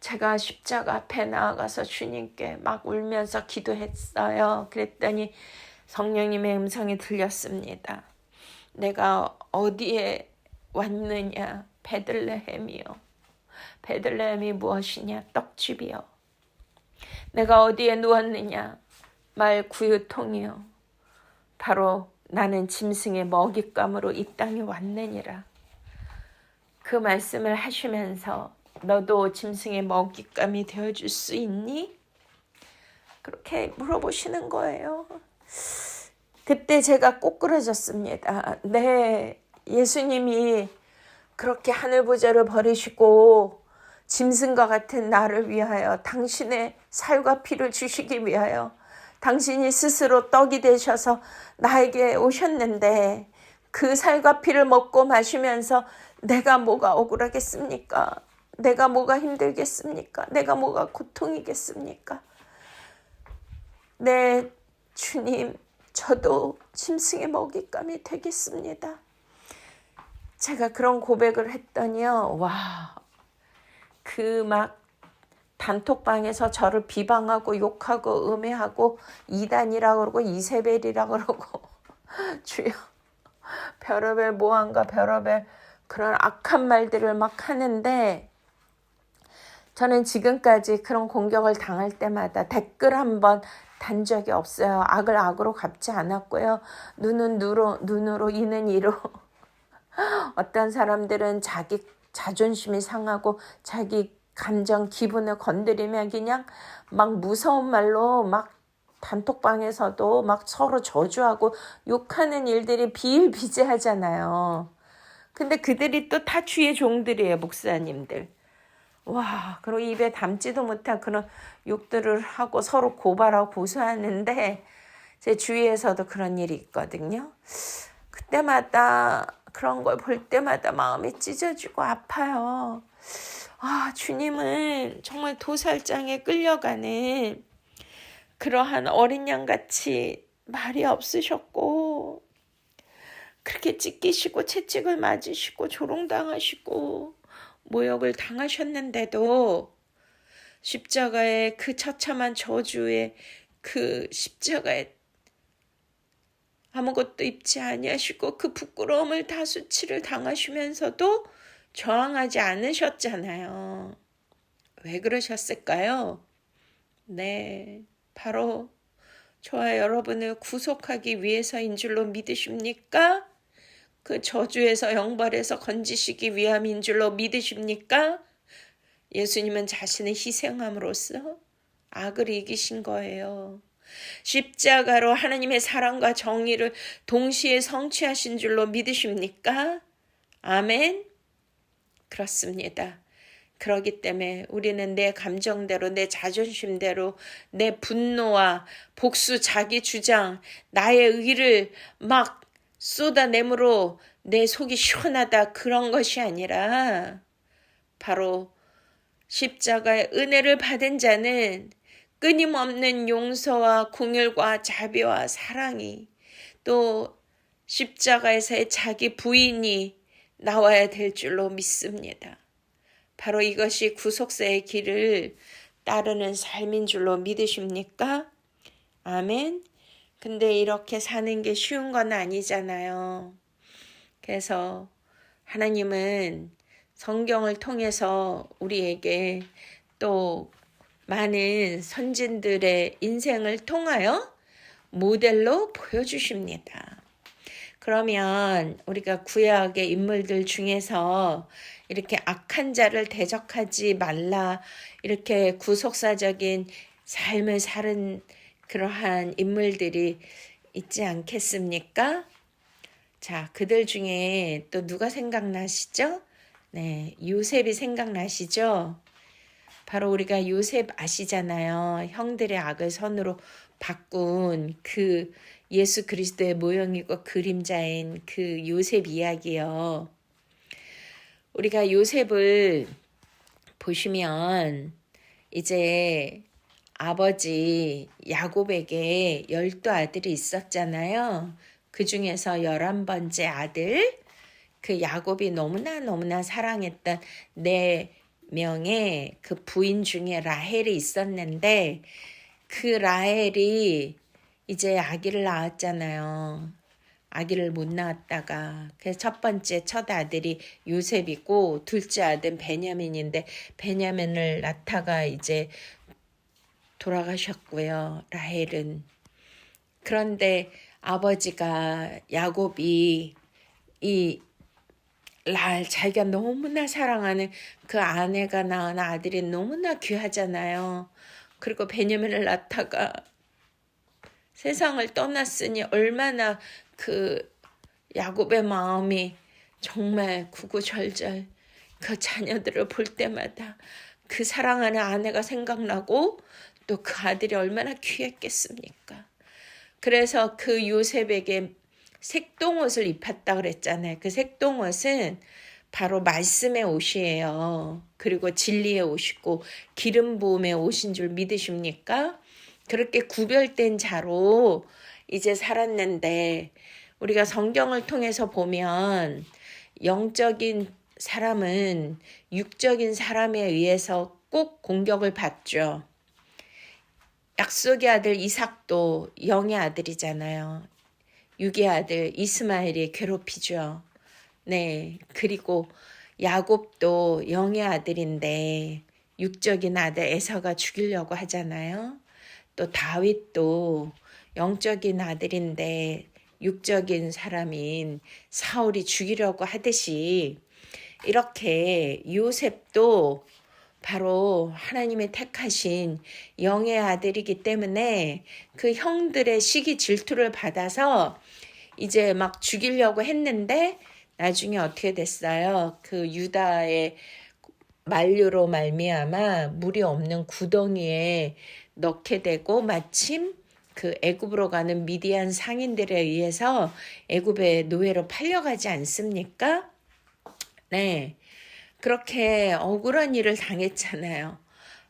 제가 십자가 앞에 나아가서 주님께 막 울면서 기도했어요. 그랬더니 성령님의 음성이 들렸습니다. 내가 어디에 왔느냐? 베들레헴이요. 베들레헴이 무엇이냐? 떡집이요. 내가 어디에 누웠느냐? 말 구유통이요. 바로 나는 짐승의 먹잇감으로 이 땅에 왔느니라. 그 말씀을 하시면서 너도 짐승의 먹잇감이 되어줄 수 있니? 그렇게 물어보시는 거예요. 그때 제가 꼬꾸라졌습니다. 네, 예수님이 그렇게 하늘보좌를 버리시고 짐승과 같은 나를 위하여 당신의 살과 피를 주시기 위하여 당신이 스스로 떡이 되셔서 나에게 오셨는데 그 살과 피를 먹고 마시면서 내가 뭐가 억울하겠습니까? 내가 뭐가 힘들겠습니까? 내가 뭐가 고통이겠습니까? 네, 주님, 저도 짐승의 먹잇감이 되겠습니다. 제가 그런 고백을 했더니요. 와, 그 막 단톡방에서 저를 비방하고 욕하고 음해하고 이단이라고 그러고 이세벨이라고 그러고 주여 별의별 모함과 별의별 그런 악한 말들을 막 하는데 저는 지금까지 그런 공격을 당할 때마다 댓글 한번 단 적이 없어요. 악을 악으로 갚지 않았고요. 눈은 눈으로 이는 이로 어떤 사람들은 자기 자존심이 상하고 자기 감정, 기분을 건드리면 그냥 막 무서운 말로 막 단톡방에서도 막 서로 저주하고 욕하는 일들이 비일비재하잖아요. 근데 그들이 또 다 주의 종들이에요, 목사님들. 와, 그리고 입에 담지도 못한 그런 욕들을 하고 서로 고발하고 고소하는데 제 주위에서도 그런 일이 있거든요. 그때마다 그런 걸 볼 때마다 마음이 찢어지고 아파요. 아, 주님은 정말 도살장에 끌려가는 그러한 어린 양같이 말이 없으셨고 그렇게 찢기시고 채찍을 맞으시고 조롱당하시고 모욕을 당하셨는데도 십자가의 그 처참한 저주에 그 십자가에 아무것도 입지 아니하시고 그 부끄러움을 다 수치를 당하시면서도 저항하지 않으셨잖아요. 왜 그러셨을까요? 네, 바로 저와 여러분을 구속하기 위해서인 줄로 믿으십니까? 그 저주에서 영벌에서 건지시기 위함인 줄로 믿으십니까? 예수님은 자신의 희생함으로써 악을 이기신 거예요. 십자가로 하나님의 사랑과 정의를 동시에 성취하신 줄로 믿으십니까? 아멘? 그렇습니다. 그렇기 때문에 우리는 내 감정대로, 내 자존심대로, 내 분노와 복수, 자기 주장, 나의 의를 막 쏟아내므로 내 속이 시원하다 그런 것이 아니라 바로 십자가의 은혜를 받은 자는 끊임없는 용서와 긍휼과 자비와 사랑이 또 십자가에서의 자기 부인이 나와야 될 줄로 믿습니다. 바로 이것이 구속사의 길을 따르는 삶인 줄로 믿으십니까? 아멘. 근데 이렇게 사는 게 쉬운 건 아니잖아요. 그래서 하나님은 성경을 통해서 우리에게 또 많은 선진들의 인생을 통하여 모델로 보여주십니다. 그러면 우리가 구약의 인물들 중에서 이렇게 악한 자를 대적하지 말라 이렇게 구속사적인 삶을 사는 그러한 인물들이 있지 않겠습니까? 자, 그들 중에 또 누가 생각나시죠? 네, 요셉이 생각나시죠? 바로 우리가 요셉 아시잖아요. 형들의 악을 선으로 바꾼 그 예수 그리스도의 모형이고 그림자인 그 요셉 이야기요. 우리가 요셉을 보시면 이제 아버지 야곱에게 12아들이 있었잖아요. 그 중에서 11번째 아들, 그 야곱이 너무나 사랑했던 4명의 그 부인 중에 라헬이 있었는데 그 라헬이 이제 아기를 낳았잖아요. 아기를 못 낳았다가 그래서 첫 번째 첫 아들이 요셉이고 둘째 아들은 베냐민인데 베냐민을 낳다가 이제 돌아가셨고요. 라헬은. 그런데 아버지가 야곱이 자기가 너무나 사랑하는 그 아내가 낳은 아들이 너무나 귀하잖아요. 그리고 베냐민을 낳다가 세상을 떠났으니 얼마나 그 야곱의 마음이 정말 구구절절 그 자녀들을 볼 때마다 그 사랑하는 아내가 생각나고 또 그 아들이 얼마나 귀했겠습니까? 그래서 그 요셉에게 색동옷을 입혔다 그랬잖아요. 그 색동옷은 바로 말씀의 옷이에요. 그리고 진리의 옷이고 기름 부음의 옷인 줄 믿으십니까? 그렇게 구별된 자로 이제 살았는데 우리가 성경을 통해서 보면 영적인 사람은 육적인 사람에 의해서 꼭 공격을 받죠. 약속의 아들 이삭도 영의 아들이잖아요. 육의 아들 이스마엘이 괴롭히죠. 네, 그리고 야곱도 영의 아들인데 육적인 아들 에서가 죽이려고 하잖아요. 또 다윗도 영적인 아들인데 육적인 사람인 사울이 죽이려고 하듯이 이렇게 요셉도 바로 하나님의 택하신 영의 아들이기 때문에 그 형들의 시기 질투를 받아서 이제 막 죽이려고 했는데 나중에 어떻게 됐어요? 그 유다의 만류로 말미암아 물이 없는 구덩이에 넣게 되고 마침 그 애굽으로 가는 미디안 상인들에 의해서 애굽의 노예로 팔려가지 않습니까? 네. 그렇게 억울한 일을 당했잖아요.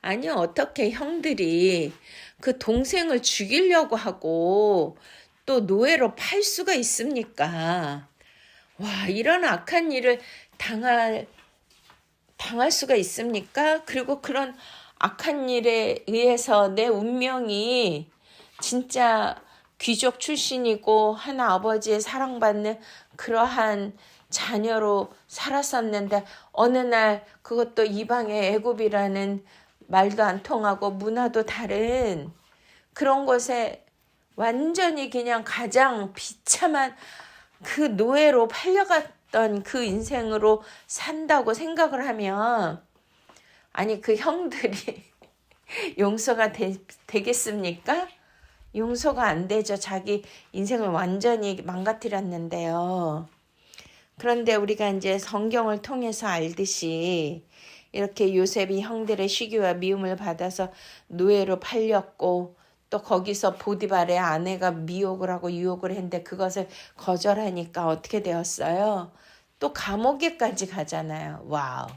아니 어떻게 형들이 그 동생을 죽이려고 하고 또 노예로 팔 수가 있습니까? 와, 이런 악한 일을 당할 수가 있습니까? 그리고 그런 악한 일에 의해서 내 운명이 진짜 귀족 출신이고 하나 아버지의 사랑받는 그러한 자녀로 살았었는데 어느 날 그것도 이방의 애굽이라는 말도 안 통하고 문화도 다른 그런 곳에 완전히 그냥 가장 비참한 그 노예로 팔려갔던 그 인생으로 산다고 생각을 하면 아니 그 형들이 용서가 되겠습니까? 용서가 안 되죠. 자기 인생을 완전히 망가뜨렸는데요. 그런데 우리가 이제 성경을 통해서 알듯이 이렇게 요셉이 형들의 시기와 미움을 받아서 노예로 팔렸고 또 거기서 보디발의 아내가 미혹을 하고 유혹을 했는데 그것을 거절하니까 어떻게 되었어요? 또 감옥에까지 가잖아요. 와우.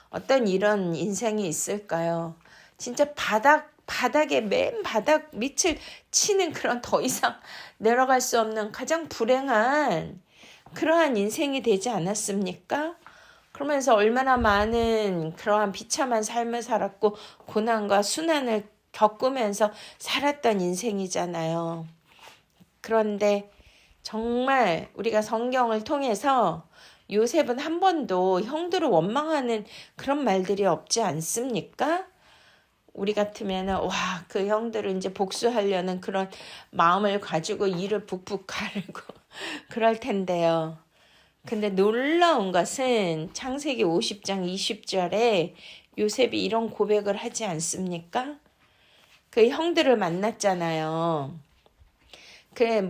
어떤 이런 인생이 있을까요? 진짜 바닥에 맨 바닥 밑을 치는 그런 더 이상 내려갈 수 없는 가장 불행한 그러한 인생이 되지 않았습니까? 그러면서 얼마나 많은 그러한 비참한 삶을 살았고 고난과 순환을 겪으면서 살았던 인생이잖아요. 그런데 정말 우리가 성경을 통해서 요셉은 한 번도 형들을 원망하는 그런 말들이 없지 않습니까? 우리 같으면은 와, 그 형들을 이제 복수하려는 그런 마음을 가지고 이를 북북 가르고 그럴 텐데요. 근데 놀라운 것은 창세기 50장 20절에 요셉이 이런 고백을 하지 않습니까? 그 형들을 만났잖아요. 그래,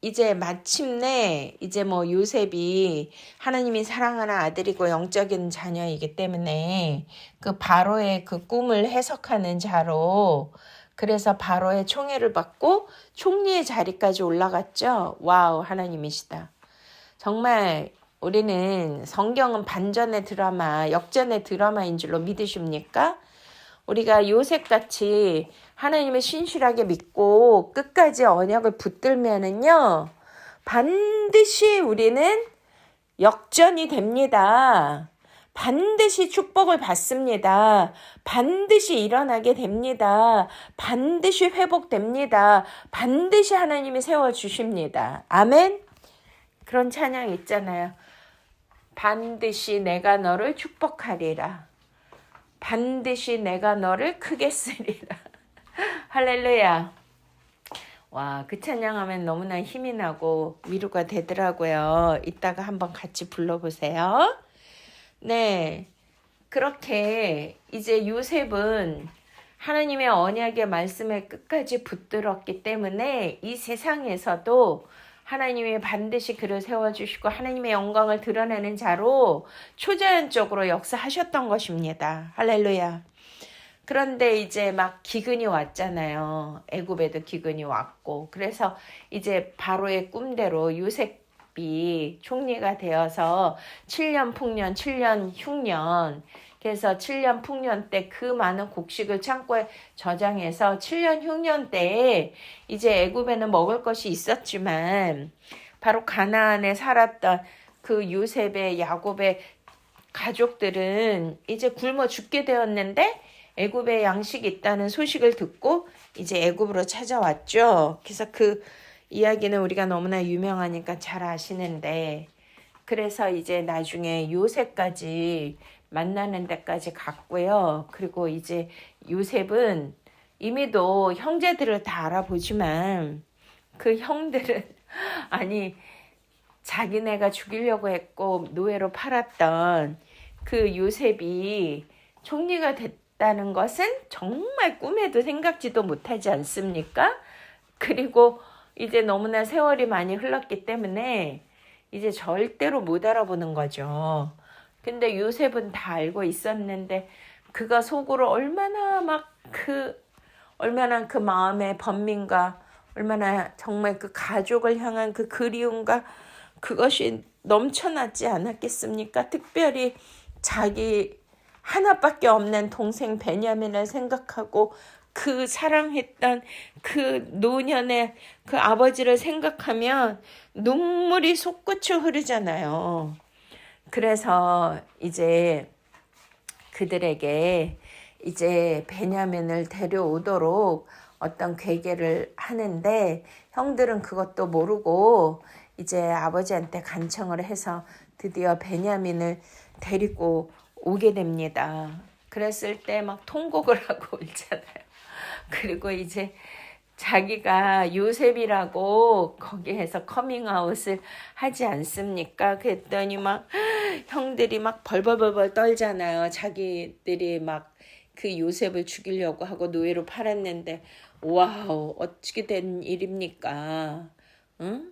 이제 마침내 이제 뭐 요셉이 하나님이 사랑하는 아들이고 영적인 자녀이기 때문에 그 바로의 그 꿈을 해석하는 자로, 그래서 바로의 총애를 받고 총리의 자리까지 올라갔죠. 와우, 하나님이시다. 정말 우리는 성경은 반전의 드라마, 역전의 드라마인 줄로 믿으십니까? 우리가 요셉같이 하나님을 신실하게 믿고 끝까지 언약을 붙들면은요, 반드시 우리는 역전이 됩니다. 반드시 축복을 받습니다. 반드시 일어나게 됩니다. 반드시 회복됩니다. 반드시 하나님이 세워주십니다. 아멘? 그런 찬양 있잖아요. 반드시 내가 너를 축복하리라. 반드시 내가 너를 크게 쓰리라. 할렐루야. 와, 그 찬양하면 너무나 힘이 나고 위로가 되더라고요. 이따가 한번 같이 불러보세요. 네, 그렇게 이제 요셉은 하나님의 언약의 말씀에 끝까지 붙들었기 때문에 이 세상에서도 하나님이 반드시 그를 세워주시고 하나님의 영광을 드러내는 자로 초자연적으로 역사하셨던 것입니다. 할렐루야. 그런데 이제 막 기근이 왔잖아요. 애굽에도 기근이 왔고, 그래서 이제 바로의 꿈대로 요셉이 총리가 되어서 7년 풍년, 7년 흉년, 그래서 7년 풍년 때 그 많은 곡식을 창고에 저장해서 7년 흉년 때에 이제 애굽에는 먹을 것이 있었지만 바로 가나안에 살았던 그 요셉의 야곱의 가족들은 이제 굶어 죽게 되었는데 애굽에 양식이 있다는 소식을 듣고 이제 애굽으로 찾아왔죠. 그래서 그 이야기는 우리가 너무나 유명하니까 잘 아시는데, 그래서 이제 나중에 요셉까지 만나는 데까지 갔고요. 그리고 이제 요셉은 이미도 형제들을 다 알아보지만 그 형들은 아니 자기네가 죽이려고 했고 노예로 팔았던 그 요셉이 총리가 됐다는 것은 정말 꿈에도 생각지도 못하지 않습니까? 그리고 이제 너무나 세월이 많이 흘렀기 때문에 이제 절대로 못 알아보는 거죠. 근데 요셉은 다 알고 있었는데 그가 속으로 얼마나 그 마음의 번민과 얼마나 정말 그 가족을 향한 그 그리움과 그것이 넘쳐나지 않았겠습니까? 특별히 자기 하나밖에 없는 동생 베냐민을 생각하고 그 사랑했던 그 노년의 그 아버지를 생각하면 눈물이 솟구쳐 흐르잖아요. 그래서 이제 그들에게 이제 베냐민을 데려오도록 어떤 계계를 하는데 형들은 그것도 모르고 이제 아버지한테 간청을 해서 드디어 베냐민을 데리고 오게 됩니다. 그랬을 때 막 통곡을 하고 울잖아요. 그리고 이제 자기가 요셉이라고 거기에서 커밍아웃을 하지 않습니까? 그랬더니 막 형들이 막 벌벌벌벌 떨잖아요. 자기들이 막 그 요셉을 죽이려고 하고 노예로 팔았는데 와우, 어떻게 된 일입니까? 응?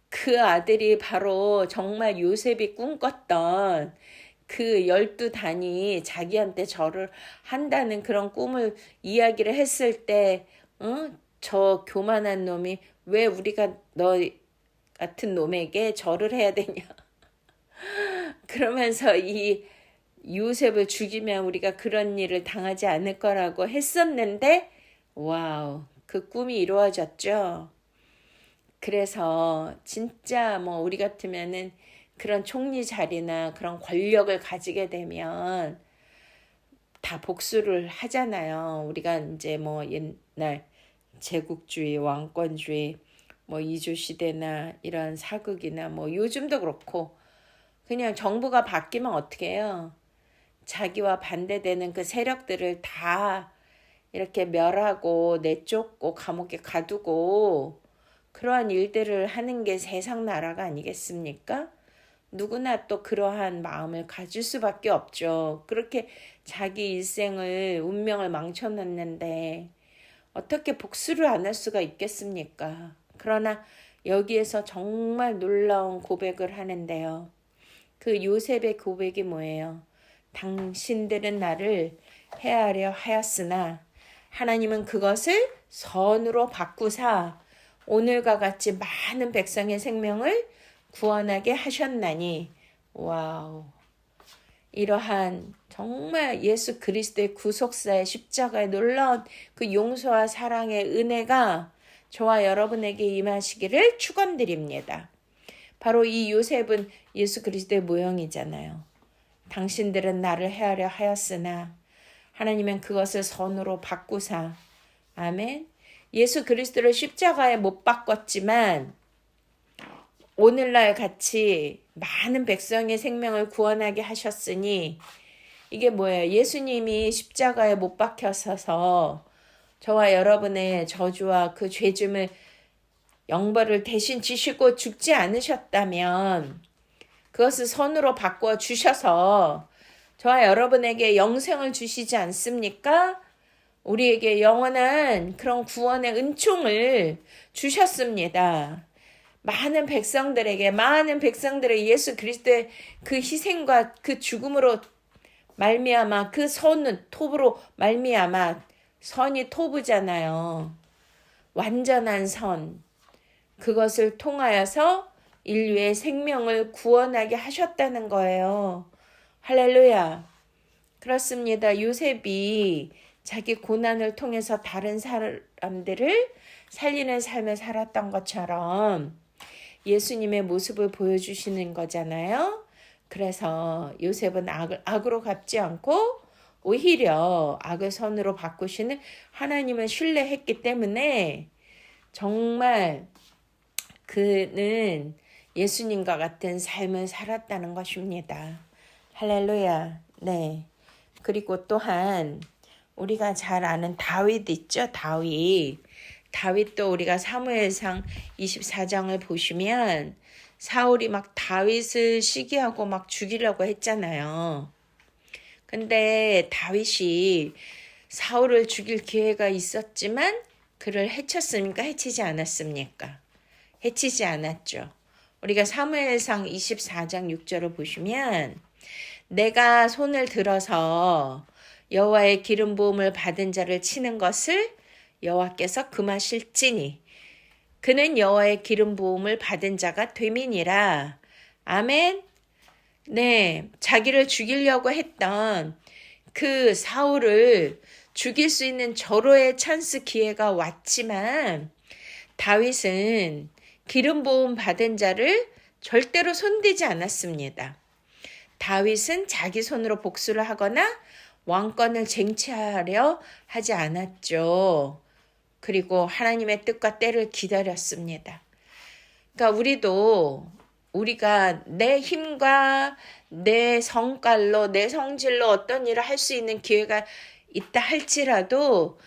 그 아들이 바로 정말 요셉이 꿈꿨던 그 12단이 자기한테 절을 한다는 그런 꿈을 이야기를 했을 때 저 교만한 놈이 왜 우리가 너 같은 놈에게 절을 해야 되냐. 그러면서 이 요셉을 죽이면 우리가 그런 일을 당하지 않을 거라고 했었는데 와우, 그 꿈이 이루어졌죠. 그래서 진짜 뭐 우리 같으면은 그런 총리 자리나 그런 권력을 가지게 되면 다 복수를 하잖아요. 우리가 이제 뭐 옛날 제국주의, 왕권주의, 뭐 이주시대나 이런 사극이나 뭐 요즘도 그렇고 그냥 정부가 바뀌면 어떻게 해요? 자기와 반대되는 그 세력들을 다 이렇게 멸하고 내쫓고 감옥에 가두고 그러한 일들을 하는 게 세상 나라가 아니겠습니까? 누구나 또 그러한 마음을 가질 수밖에 없죠. 그렇게 자기 일생을 운명을 망쳐놨는데 어떻게 복수를 안 할 수가 있겠습니까? 그러나 여기에서 정말 놀라운 고백을 하는데요. 그 요셉의 고백이 뭐예요? 당신들은 나를 해하려 하였으나 하나님은 그것을 선으로 바꾸사 오늘과 같이 많은 백성의 생명을 구원하게 하셨나니. 와우. 이러한 정말 예수 그리스도의 구속사의 십자가의 놀라운 그 용서와 사랑의 은혜가 저와 여러분에게 임하시기를 축원드립니다. 바로 이 요셉은 예수 그리스도의 모형이잖아요. 당신들은 나를 해하려 하였으나 하나님은 그것을 선으로 바꾸사. 아멘. 예수 그리스도를 십자가에 못 바꿨지만 오늘날 같이 많은 백성의 생명을 구원하게 하셨으니 이게 뭐예요? 예수님이 십자가에 못 박혀서서 저와 여러분의 저주와 그 죄짐을 영벌을 대신 지시고 죽지 않으셨다면 그것을 선으로 바꿔 주셔서 저와 여러분에게 영생을 주시지 않습니까? 우리에게 영원한 그런 구원의 은총을 주셨습니다. 많은 백성들의 예수 그리스도의 그 희생과 그 죽음으로 말미암아 그 선은 톱으로 말미암아 선이 톱이잖아요. 완전한 선. 그것을 통하여서 인류의 생명을 구원하게 하셨다는 거예요. 할렐루야. 그렇습니다. 요셉이 자기 고난을 통해서 다른 사람들을 살리는 삶을 살았던 것처럼 예수님의 모습을 보여주시는 거잖아요. 그래서 요셉은 악으로 갚지 않고 오히려 악을 선으로 바꾸시는 하나님을 신뢰했기 때문에 정말 그는 예수님과 같은 삶을 살았다는 것입니다. 할렐루야. 네. 그리고 또한 우리가 잘 아는 다윗 있죠? 다윗도 우리가 사무엘상 24장을 보시면 사울이 막 다윗을 시기하고 막 죽이려고 했잖아요. 근데 다윗이 사울을 죽일 기회가 있었지만 그를 해쳤습니까? 해치지 않았습니까? 해치지 않았죠. 우리가 사무엘상 24장 6절을 보시면 내가 손을 들어서 여호와의 기름 부음을 받은 자를 치는 것을 여호와께서 금하실지니 그는 여호와의 기름 부음을 받은 자가 됨이니라. 아멘. 네, 자기를 죽이려고 했던 그 사울을 죽일 수 있는 절호의 찬스 기회가 왔지만 다윗은 기름 부음 받은 자를 절대로 손대지 않았습니다. 다윗은 자기 손으로 복수를 하거나 왕권을 쟁취하려 하지 않았죠. 그리고 하나님의 뜻과 때를 기다렸습니다. 그러니까 우리가 내 힘과 내 성깔로 내 성질로 어떤 일을 할 수 있는 기회가 있다 할지라도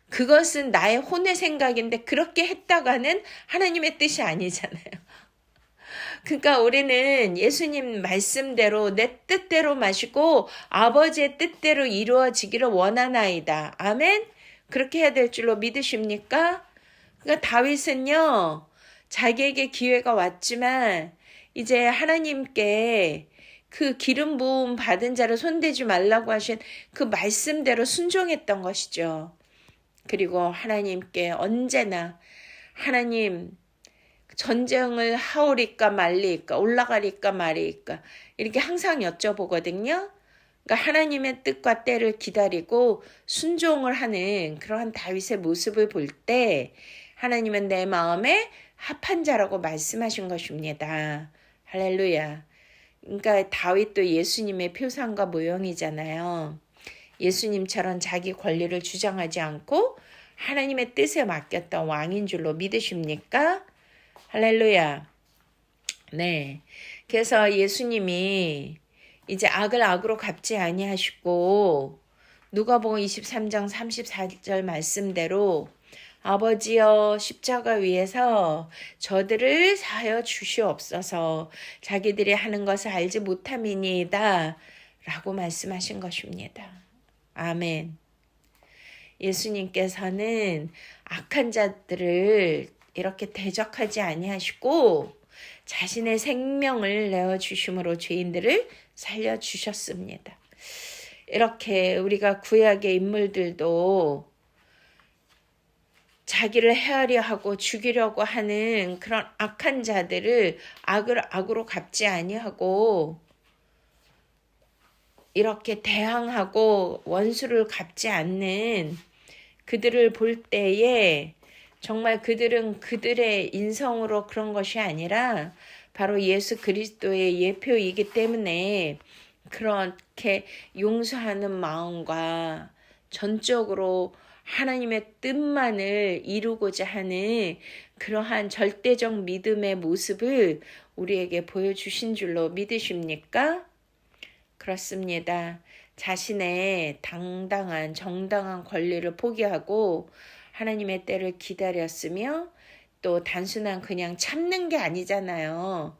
그것은 나의 혼의 생각인데 그렇게 했다가는 하나님의 뜻이 아니잖아요. 그러니까 우리는 예수님 말씀대로 내 뜻대로 마시고 아버지의 뜻대로 이루어지기를 원하나이다. 아멘? 그렇게 해야 될 줄로 믿으십니까? 그러니까 다윗은요. 자기에게 기회가 왔지만 이제 하나님께 그 기름 부음 받은 자를 손대지 말라고 하신 그 말씀대로 순종했던 것이죠. 그리고 하나님께 언제나 하나님 전쟁을 하오리까 말리까 올라가리까 말이까 이렇게 항상 여쭤보거든요. 그러니까 하나님의 뜻과 때를 기다리고 순종을 하는 그러한 다윗의 모습을 볼 때 하나님은 내 마음에 합한 자라고 말씀하신 것입니다. 할렐루야. 그러니까 다윗도 예수님의 표상과 모형이잖아요. 예수님처럼 자기 권리를 주장하지 않고 하나님의 뜻에 맡겼던 왕인 줄로 믿으십니까? 할렐루야. 네. 그래서 예수님이 이제 악을 악으로 갚지 아니하시고 누가복음 23장 34절 말씀대로 아버지여 십자가 위에서 저들을 사하여 주시옵소서 자기들이 하는 것을 알지 못함이니이다 라고 말씀하신 것입니다. 아멘. 예수님께서는 악한 자들을 이렇게 대적하지 아니하시고 자신의 생명을 내어주심으로 죄인들을 살려주셨습니다. 이렇게 우리가 구약의 인물들도 자기를 헤아려 하고 죽이려고 하는 그런 악한 자들을 악을 악으로 갚지 아니하고 이렇게 대항하고 원수를 갚지 않는 그들을 볼 때에 정말 그들은 그들의 인성으로 그런 것이 아니라 바로 예수 그리스도의 예표이기 때문에 그렇게 용서하는 마음과 전적으로 하나님의 뜻만을 이루고자 하는 그러한 절대적 믿음의 모습을 우리에게 보여주신 줄로 믿으십니까? 그렇습니다. 자신의 당당한 정당한 권리를 포기하고 하나님의 때를 기다렸으며 또 단순한 그냥 참는 게 아니잖아요.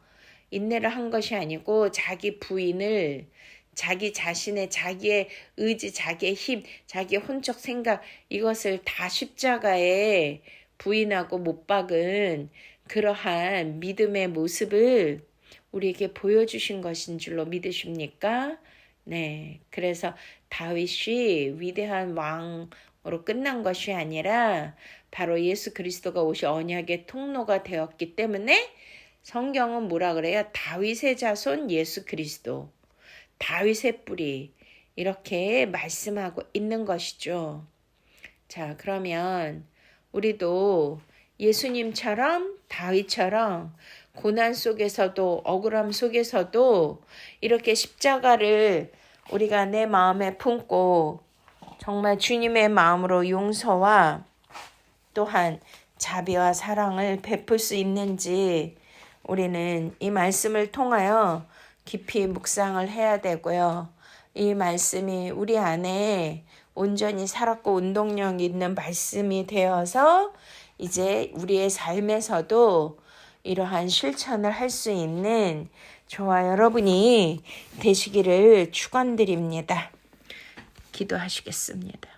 인내를 한 것이 아니고 자기 부인을 자기 자신의 자기의 의지, 자기의 힘, 자기의 혼적 생각 이것을 다 십자가에 부인하고 못 박은 그러한 믿음의 모습을 우리에게 보여주신 것인 줄로 믿으십니까? 네, 그래서 다윗이 위대한 왕으로 끝난 것이 아니라 바로 예수 그리스도가 오시 언약의 통로가 되었기 때문에 성경은 뭐라 그래요? 다윗의 자손 예수 그리스도, 다윗의 뿌리 이렇게 말씀하고 있는 것이죠. 자, 그러면 우리도 예수님처럼 다윗처럼 고난 속에서도 억울함 속에서도 이렇게 십자가를 우리가 내 마음에 품고 정말 주님의 마음으로 용서와 또한 자비와 사랑을 베풀 수 있는지 우리는 이 말씀을 통하여 깊이 묵상을 해야 되고요. 이 말씀이 우리 안에 온전히 살았고 운동력 있는 말씀이 되어서 이제 우리의 삶에서도 이러한 실천을 할 수 있는 저와 여러분이 되시기를 축원드립니다. 기도하시겠습니다.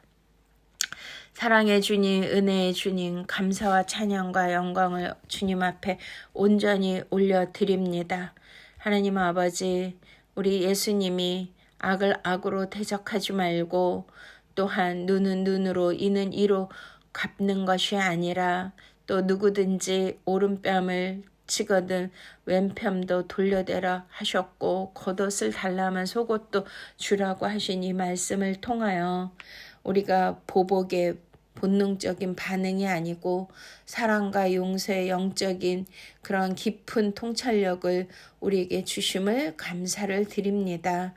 사랑의 주님, 은혜의 주님, 감사와 찬양과 영광을 주님 앞에 온전히 올려드립니다. 하나님 아버지, 우리 예수님이 악을 악으로 대적하지 말고 또한 눈은 눈으로 이는 이로 갚는 것이 아니라 또 누구든지 오른뺨을 치거든 왼편도 돌려대라 하셨고 겉옷을 달라면 속옷도 주라고 하신 이 말씀을 통하여 우리가 보복의 본능적인 반응이 아니고 사랑과 용서의 영적인 그런 깊은 통찰력을 우리에게 주심을 감사를 드립니다.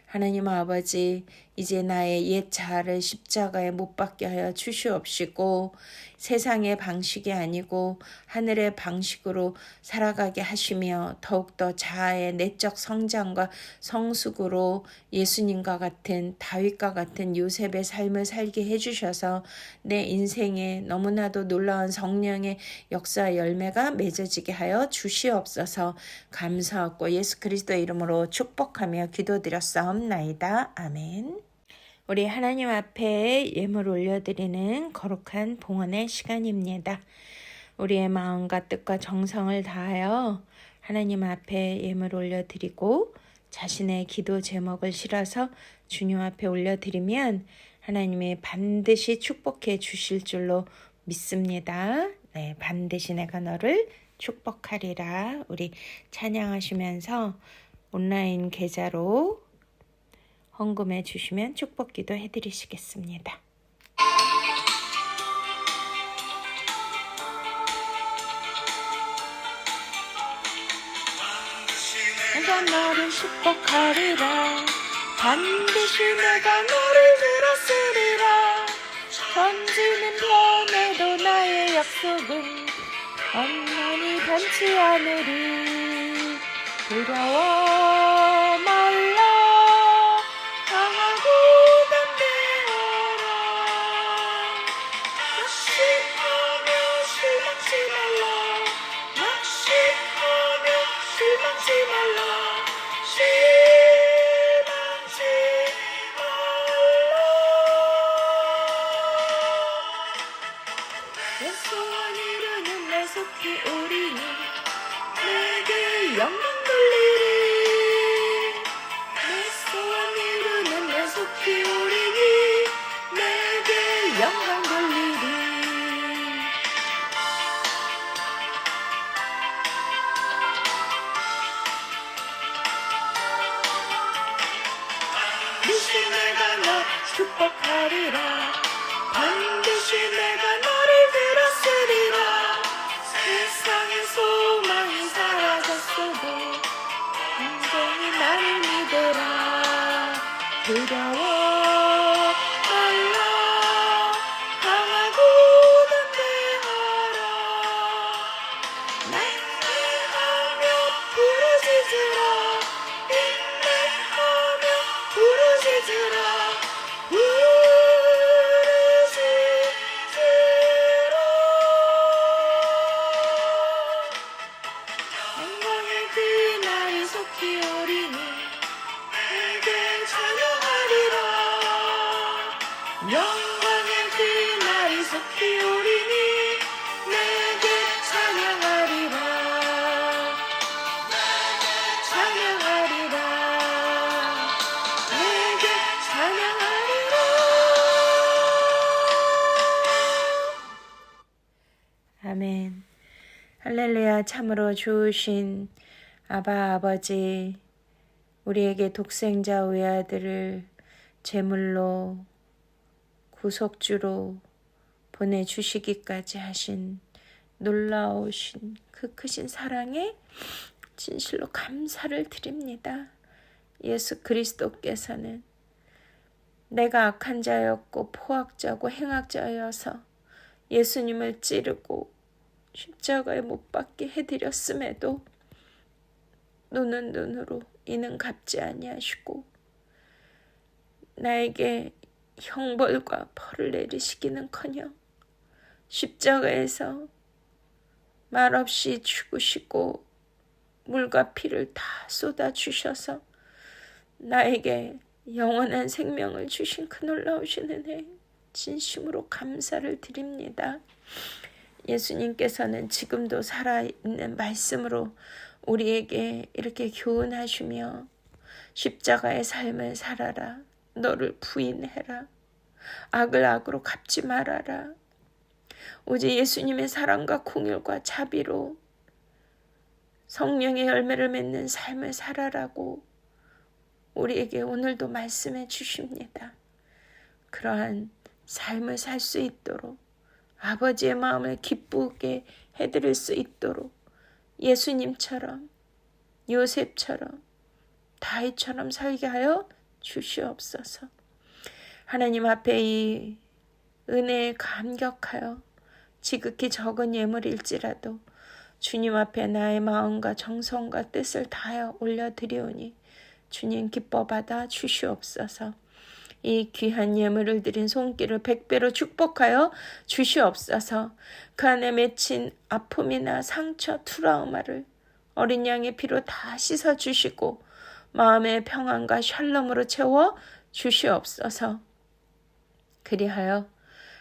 하나님 아버지, 이제 나의 옛 자아를 십자가에 못 박게 하여 주시옵시고 세상의 방식이 아니고 하늘의 방식으로 살아가게 하시며 더욱더 자아의 내적 성장과 성숙으로 예수님과 같은 다윗과 같은 요셉의 삶을 살게 해주셔서 내 인생에 너무나도 놀라운 성령의 역사 열매가 맺어지게 하여 주시옵소서. 감사하고 예수 그리스도의 이름으로 축복하며 기도드렸사옵나이다. 아멘. 우리 하나님 앞에 예물 올려드리는 거룩한 봉헌의 시간입니다. 우리의 마음과 뜻과 정성을 다하여 하나님 앞에 예물 올려드리고 자신의 기도 제목을 실어서 주님 앞에 올려드리면 하나님이 반드시 축복해 주실 줄로 믿습니다. 네, 반드시 내가 너를 축복하리라. 우리 찬양하시면서 온라인 계좌로 헌금해 주시면 축복기도 해드리시겠습니다. 내가 너를 축복하리라. 반드시 내가 너를 들었으리라. 번지는 변해도 나의 약속은 영원히 변치 않으리. 두려워 말라. 강하고 말라 실망치 말라 내 소원 이루는 내 속히 오리니 내게 영광 돌리리 내 소원 이루는 내 속히 오리니 내게 영광 돌리리 반드시 내가 너 축복하리라 반드시 내가 너를 들었으리라 세상의 소망이 사라졌어도 온전히 나를 믿어라 두려워 말라 강하고 담대하라 맹세하며 부르짖으라 인내하며 부르짖으라 영광의 그날이 속히 오리니 내게 찬양하리라 영광의 그날이 속히 오리니 내게 찬양하리라 찬양하리라 내게 찬양하리라 아멘. 할렐루야. 참으로 좋으신 아바 아버지 우리에게 독생자 외아들을 제물로 구속주로 보내주시기까지 하신 놀라우신 그 크신 사랑에 진실로 감사를 드립니다. 예수 그리스도께서는 내가 악한 자였고 포악자고 행악자여서 예수님을 찌르고 십자가에 못 박게 해드렸음에도 눈은 눈으로 이는 갚지 아니하시고 나에게 형벌과 벌을 내리시기는커녕 십자가에서 말없이 죽으시고 물과 피를 다 쏟아주셔서 나에게 영원한 생명을 주신 그 놀라우신 은혜 진심으로 감사를 드립니다. 예수님께서는 지금도 살아있는 말씀으로 우리에게 이렇게 교훈하시며 십자가의 삶을 살아라. 너를 부인해라. 악을 악으로 갚지 말아라. 오직 예수님의 사랑과 공율과 자비로 성령의 열매를 맺는 삶을 살아라고 우리에게 오늘도 말씀해 주십니다. 그러한 삶을 살 수 있도록 아버지의 마음을 기쁘게 해드릴 수 있도록 예수님처럼 요셉처럼 다윗처럼 살게 하여 주시옵소서. 하나님 앞에 이 은혜에 감격하여 지극히 적은 예물일지라도 주님 앞에 나의 마음과 정성과 뜻을 다하여 올려드리오니 주님 기뻐 받아 주시옵소서. 이 귀한 예물을 드린 손길을 100배로 축복하여 주시옵소서. 그 안에 맺힌 아픔이나 상처, 트라우마를 어린 양의 피로 다 씻어주시고 마음의 평안과 샬롬으로 채워 주시옵소서. 그리하여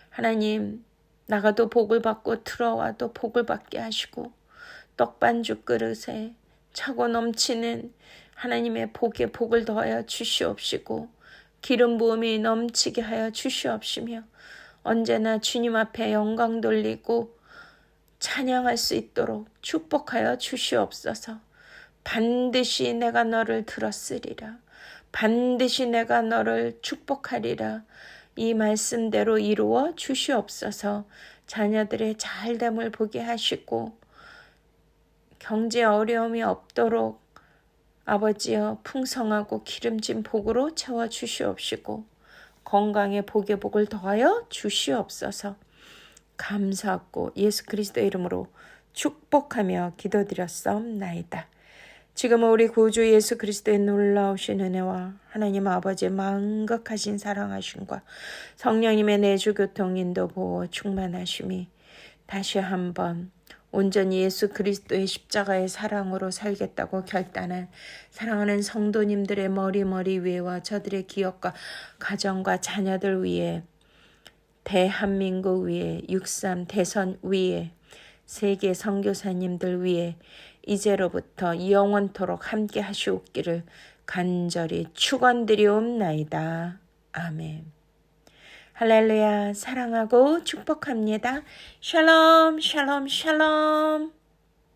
하나님 나가도 복을 받고 들어와도 복을 받게 하시고 떡반죽 그릇에 차고 넘치는 하나님의 복에 복을 더하여 주시옵시고 기름 부음이 넘치게 하여 주시옵시며 언제나 주님 앞에 영광 돌리고 찬양할 수 있도록 축복하여 주시옵소서. 반드시 내가 너를 들었으리라. 반드시 내가 너를 축복하리라. 이 말씀대로 이루어 주시옵소서. 자녀들의 잘됨을 보게 하시고 경제 어려움이 없도록 아버지여 풍성하고 기름진 복으로 채워주시옵시고 건강에 복의 복을 더하여 주시옵소서. 감사하고 예수 그리스도의 이름으로 축복하며 기도드렸사옵나이다. 지금은 우리 구주 예수 그리스도의 놀라우신 은혜와 하나님 아버지의 만극하신 사랑하심과 성령님의 내주 교통 인도 보호 충만하심이 다시 한번 온전히 예수 그리스도의 십자가의 사랑으로 살겠다고 결단한 사랑하는 성도님들의 머리 위에와 저들의 기업과 가정과 자녀들 위에, 대한민국 위에, 6.3 대선 위에, 세계 선교사님들 위에 이제로부터 영원토록 함께 하시옵기를 간절히 축원드리옵나이다. 아멘. 할렐루야. 사랑하고 축복합니다. 샬롬 샬롬 샬롬.